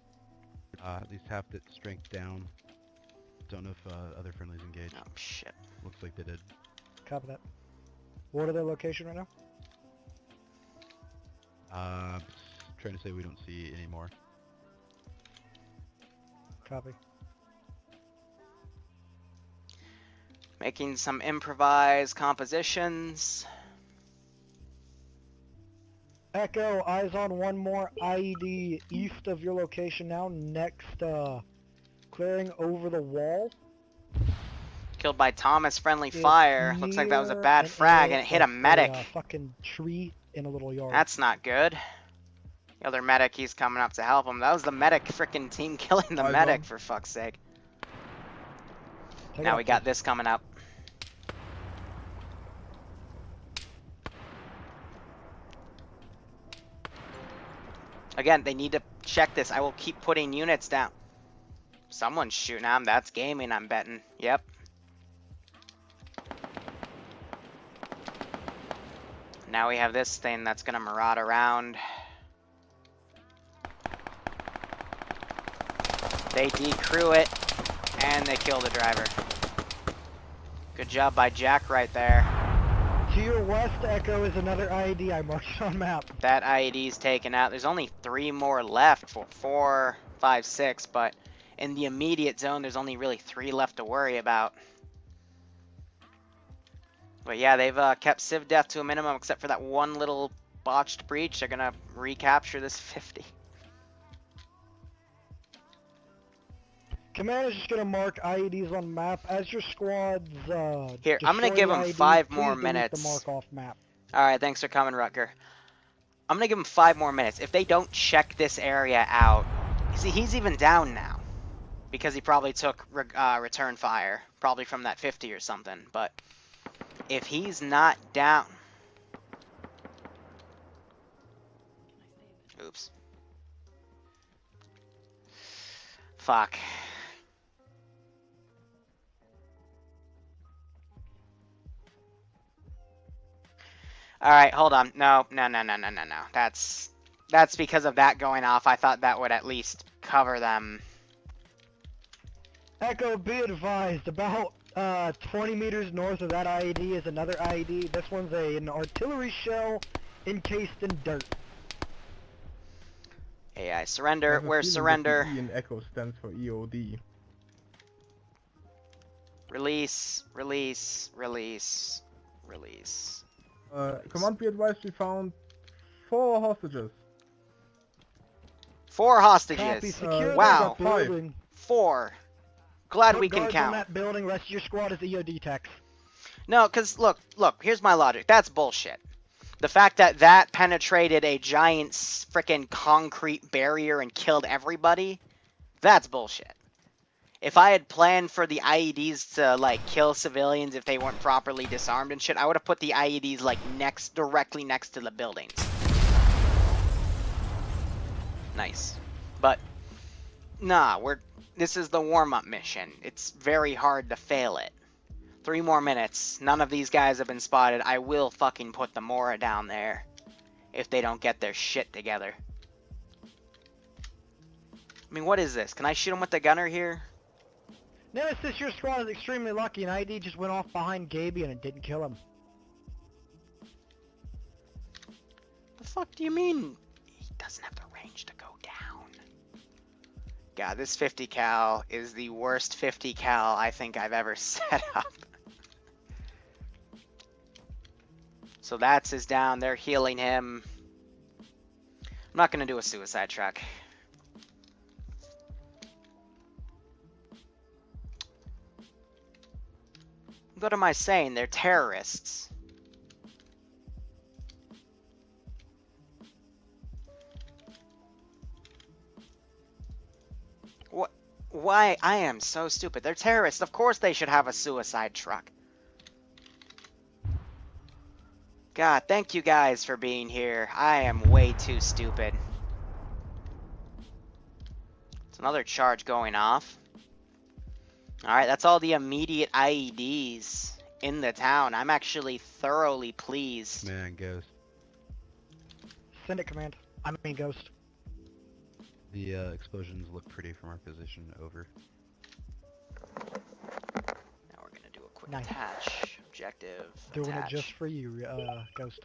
At least half its strength down. Don't know if other friendlies engaged. Oh shit. Looks like they did. Copy that. What are their location right now? Trying to say we don't see any more. Copy. Making some improvised compositions. Echo, eyes on one more IED east of your location now, next clearing over the wall. Killed by Thomas friendly It's fire. Looks like that was a near bad an frag area and it hit a of medic. fucking tree in a little yard. That's not good. The other medic, he's coming up to help him. That was the medic frickin' team killing the Eyes medic, on. for fuck's sake. Take it Now out, we got please. this coming up. Again, they need to check this. I will keep putting units down. Someone's shooting at him. That's gaming, I'm betting. Yep. Now we have this thing that's gonna maraud around. They decrew it, and they kill the driver. Good job by Jack right there. To your west, Echo, is another IED I marked on map. That IED's taken out. There's only 3 more left. 4, 5, 6, but in the immediate zone, there's only really 3 left to worry about. But yeah, they've kept civ death to a minimum, except for that one little botched breach. They're gonna recapture this 50. Command is just gonna mark IEDs on map as your squads. Here, I'm gonna destroy give the them IEDs, 5 please more delete minutes. The mark off map. Alright, thanks for coming, Rutger. I'm gonna give them 5 more minutes. If they don't check this area out, see, he's even down now. Because he probably took return fire, probably from that 50 or something. But if he's not down... Oops. Fuck. Alright, hold on. No. That's because of that going off. I thought that would at least cover them. Echo, be advised, about 20 meters north of that IED is another IED. This one's an artillery shell encased in dirt. AI I surrender. have a Where's feeling that surrender? the E in Echo stands for EOD. Release, release, release, release. Command, be advised, we found 4 hostages. 4 Copy, hostages. secure wow. that building. 4. Glad Put we can guards on count. that building, rest of your squad is EOD techs. No, because look, here's my logic. That's bullshit. The fact that penetrated a giant frickin' concrete barrier and killed everybody, that's bullshit. If I had planned for the IEDs to, like, kill civilians if they weren't properly disarmed and shit, I would have put the IEDs, like, directly next to the buildings. Nice. But, nah, this is the warm-up mission. It's very hard to fail it. 3 more minutes. None of these guys have been spotted. I will fucking put the Mora down there if they don't get their shit together. I mean, what is this? Can I shoot him with the gunner here? Nemesis, your squad is extremely lucky. An IED just went off behind Gaby and it didn't kill him. The fuck do you mean? He doesn't have the range to go down. God, this 50 cal is the worst 50 cal I think I've ever set up. So that's his down. They're healing him. I'm not going to do a suicide truck. What am I saying? They're terrorists. What? Why? I am so stupid. They're terrorists. Of course they should have a suicide truck. God, thank you guys for being here. I am way too stupid. It's another charge going off. Alright, that's all the immediate IEDs in the town. I'm actually thoroughly pleased. Man, Ghost. Send it, command. I mean, Ghost. The explosions look pretty from our position. Over. Now we're gonna do a quick Nice. attach. Objective. Doing attach. it just for you, Ghost.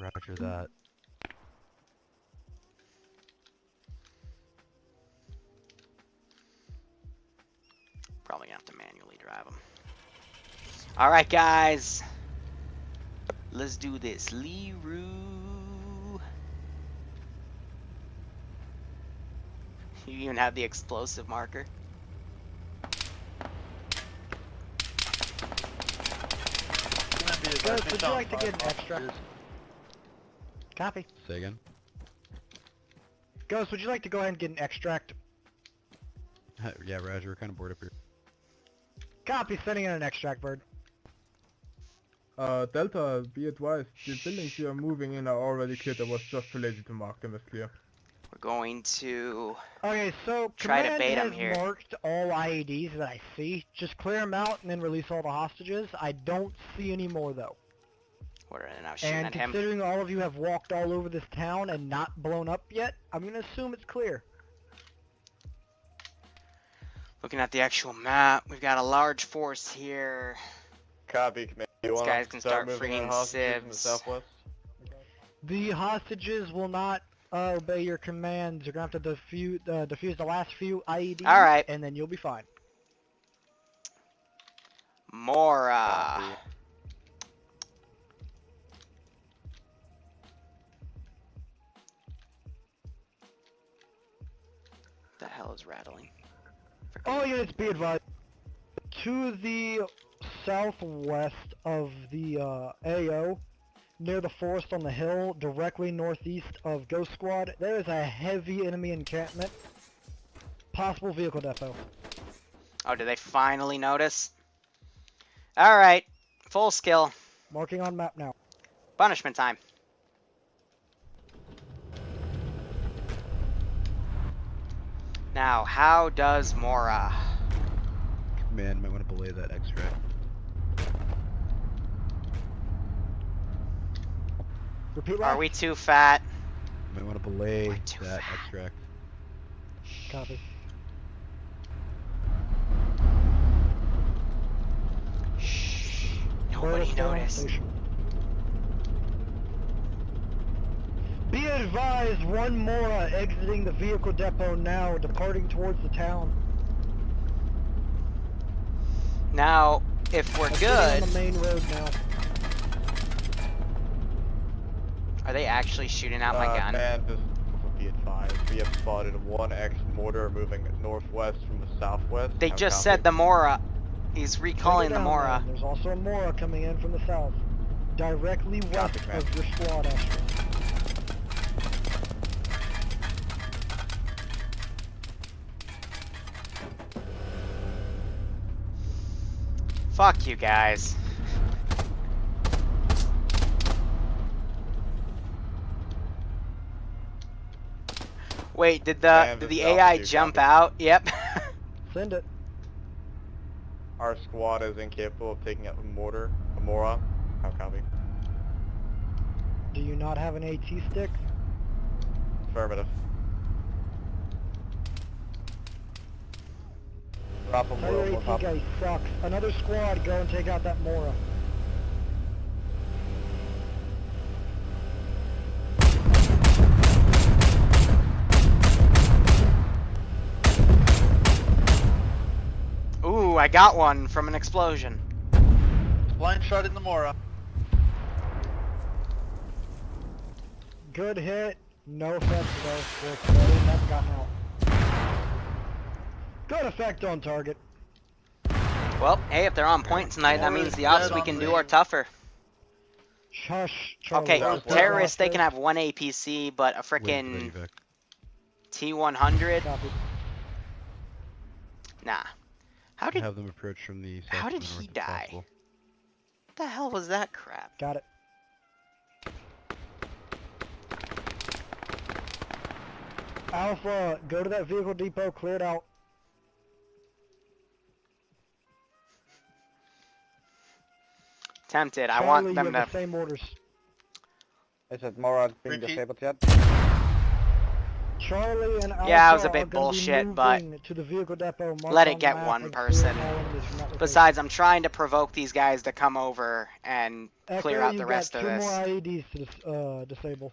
Roger that. Probably gonna have to manually drive them. Alright, guys. Let's do this. Liru. You even have the explosive marker. Ghost, would you like to get an extra? Copy. Say again. Ghost, would you like to go ahead and get an extract? Yeah, Roger. We're kind of bored up here. Copy, sending in an extract, bird. Delta, be advised, the buildings you are moving in are already cleared. I was just too lazy to mark them as clear. We're going to Okay, so try to command bait 'em has here. marked all IEDs that I see. Just clear them out and then release all the hostages. I don't see any more though. We're now shooting And at him. considering all of you have walked all over this town and not blown up yet, I'm gonna assume it's clear. Looking at the actual map, we've got a large force here. Copy, command. You These wanna guys can start moving freeing in hostages in the civs. southwest? The hostages will not obey your commands. You're gonna have to defuse the last few IEDs, Alright. and then you'll be fine. Mora. Copy. The hell is rattling? All units be advised. To the southwest of the AO, near the forest on the hill, directly northeast of Ghost Squad, there is a heavy enemy encampment. Possible vehicle depot. Oh, did they finally notice? Alright. Full skill. Marking on map now. Punishment time. Now, how does Mora? Man, might want to belay that extract. Repeat Are last. we too fat? Might want to belay We're too that fat. extract. Copy. Shh. Nobody Furthest down noticed. station. Be advised, one Mora exiting the vehicle depot now, departing towards the town. Now, if we're I'm good, getting on the main road now. are they actually shooting out my gun? Man, just be advised. We have spotted one X-mortar moving northwest from the southwest. They How just copy? said the Mora. He's recalling the Take it down, Mora. man. There's also a Mora coming in from the south. Directly west Copy, man. of your squad, Astro. Fuck you guys. Wait, did the Man, did this the Alpha AI dude jump copy. out? Yep. Send it. Our squad is incapable of taking out a Mora. How copy? Do you not have an AT stick? Affirmative. Drop a Tell your Mora, AT copy. guy sucks. Another squad, go and take out that Mora. Ooh, I got one from an explosion. Blind shot in the Mora. Good hit. No effect though. We're exploding. Haven't gotten out. Good effect on target. Well, hey, if they're on point tonight, that means the ops we can do are tougher. Shush, Charlie. Okay, Southwest. terrorists, they can have one APC, but a Wait for the frickin' evac. T-100? Copy. Nah. How did Have them approach from the south how to did the north he if die? possible. What the hell was that crap? Got it. Alpha, go to that vehicle depot, clear it out. Tempted. I Charlie, want you them have to. the same orders. Is it Morad being Repeat. disabled yet? Charlie and Alpha Yeah, it was a are bit gonna bullshit, be but moving to the vehicle depot. Marked let it on get map one and person. clear all enemies from that location. Besides, I'm trying to provoke these guys to come over and clear Echo, out the rest of you've got this. 2 more IEDs to disable.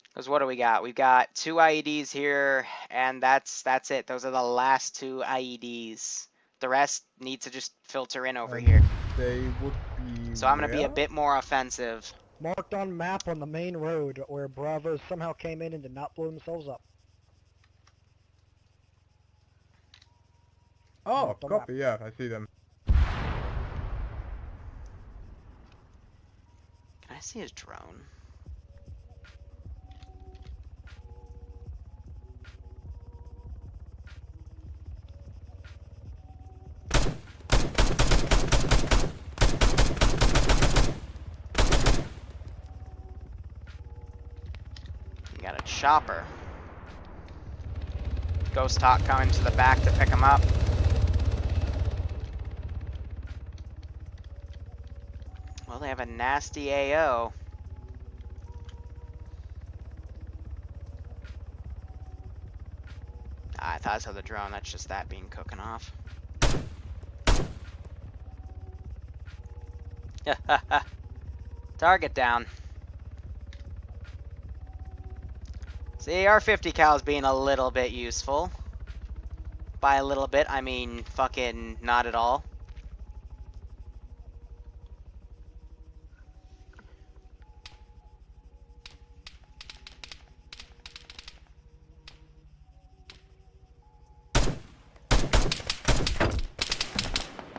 Because what do we got? We've got 2 IEDs here, and that's it. Those are the last 2 IEDs. The rest need to just filter in over here. They would be. So I'm going to be a where? bit more offensive. Marked on map on the main road where Bravo somehow came in and did not blow themselves up. Oh, Marked on map. copy. Yeah, I see them. Can I see his drone? You got a chopper. Ghost Talk coming to the back to pick him up. Well, they have a nasty AO. I thought I saw the drone. That's just that being cooking off. Target down. See, our 50 cal is being a little bit useful. By a little bit, I mean fucking not at all.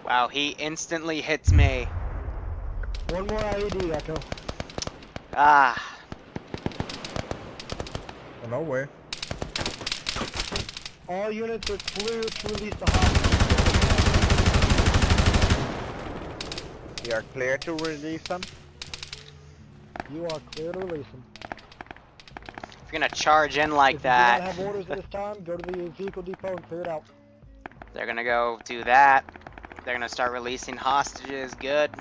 Wow, he instantly hits me. 1 more IED, Echo. Ah, Oh, no way. All units are clear to release the hostage. We are clear to release them. You are clear to release them. if you're gonna charge in like If you do not that, have orders at this time, go to the vehicle depot and clear it out. they're gonna go do that. They're gonna start releasing hostages. Good,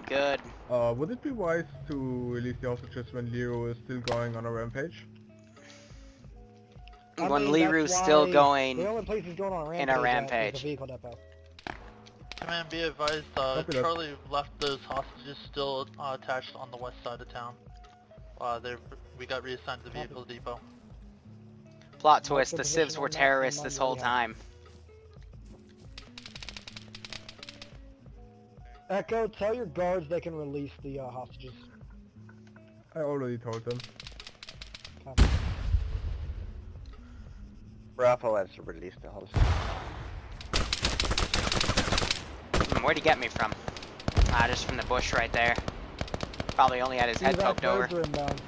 good. Would it be wise to release the hostages when Liru is still going on a rampage? I When mean, Liru's that's still why going the only place he's going on a in a rampage is rampage. the vehicle depot. Command, be advised, Copy that. Charlie left those hostages still attached on the west side of town. We got reassigned to the vehicle depot. Plot twist, the the position civs were on that terrorists on this my whole radar. time. Echo, tell your guards they can release the hostages. I already told them. Copy. Bravo has to release the hostages. Where'd he get me from? Ah, just from the bush right there. Probably only had his head Evac poked over. birds are inbound.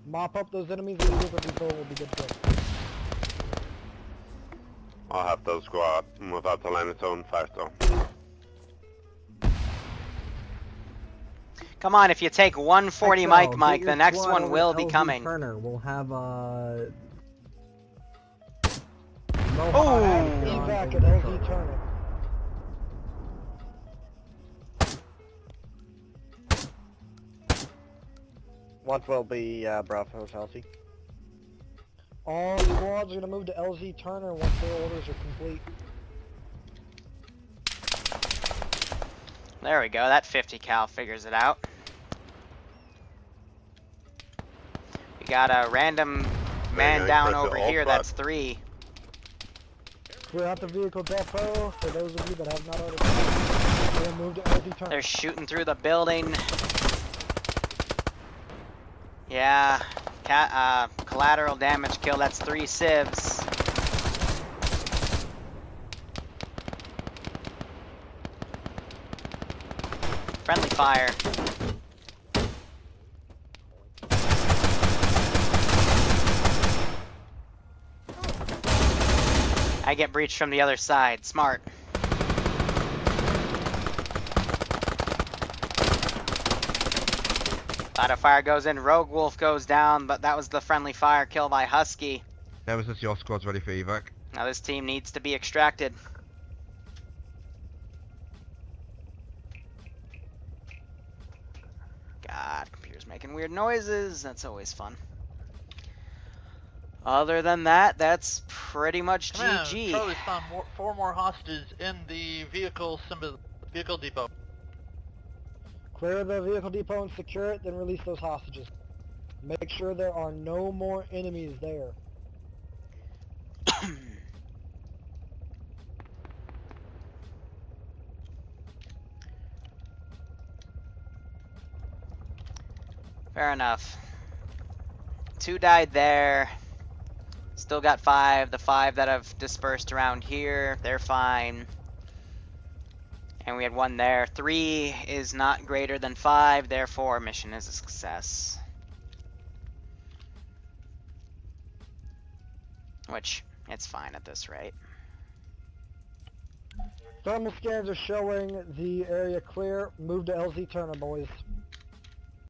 Mop up those enemies and the vehicle depot will be good to go. I'll have those go out without the line its own fire though. Come on, if you take 140 Echo, Mike, get Mike, your the next squad one over will to be LZ coming. Turner. We'll have Oh! Evac at LZ Turner. What will be Bravo's LZ? All squads are going to move to LZ Turner once their orders are complete. There we go, that 50 cal figures it out. We got a random man nice, down press the over alt here, button. that's 3. Clear out the vehicle depot for those of you that have not already. We'll move to LZ Turner. They're shooting through the building. Yeah, collateral damage kill, that's 3 civs. Friendly fire. I get breached from the other side, smart. Auto fire goes in, Rogue Wolf goes down, but that was the friendly fire kill by Husky. Nemesis, your squad's ready for evac. Now this team needs to be extracted. God, computer's making weird noises. That's always fun. Other than that, that's pretty much Command, GG. Charlie's found 4 more hostages in the vehicle depot. Clear the vehicle depot and secure it, then release those hostages. Make sure there are no more enemies there. Fair enough. 2 died there. Still got 5. The 5 that have dispersed around here, they're fine. And we had 1 there. 3 is not greater than 5, therefore mission is a success. Which, it's fine at this rate. Thermal scans are showing the area clear. Move to LZ Turner, boys.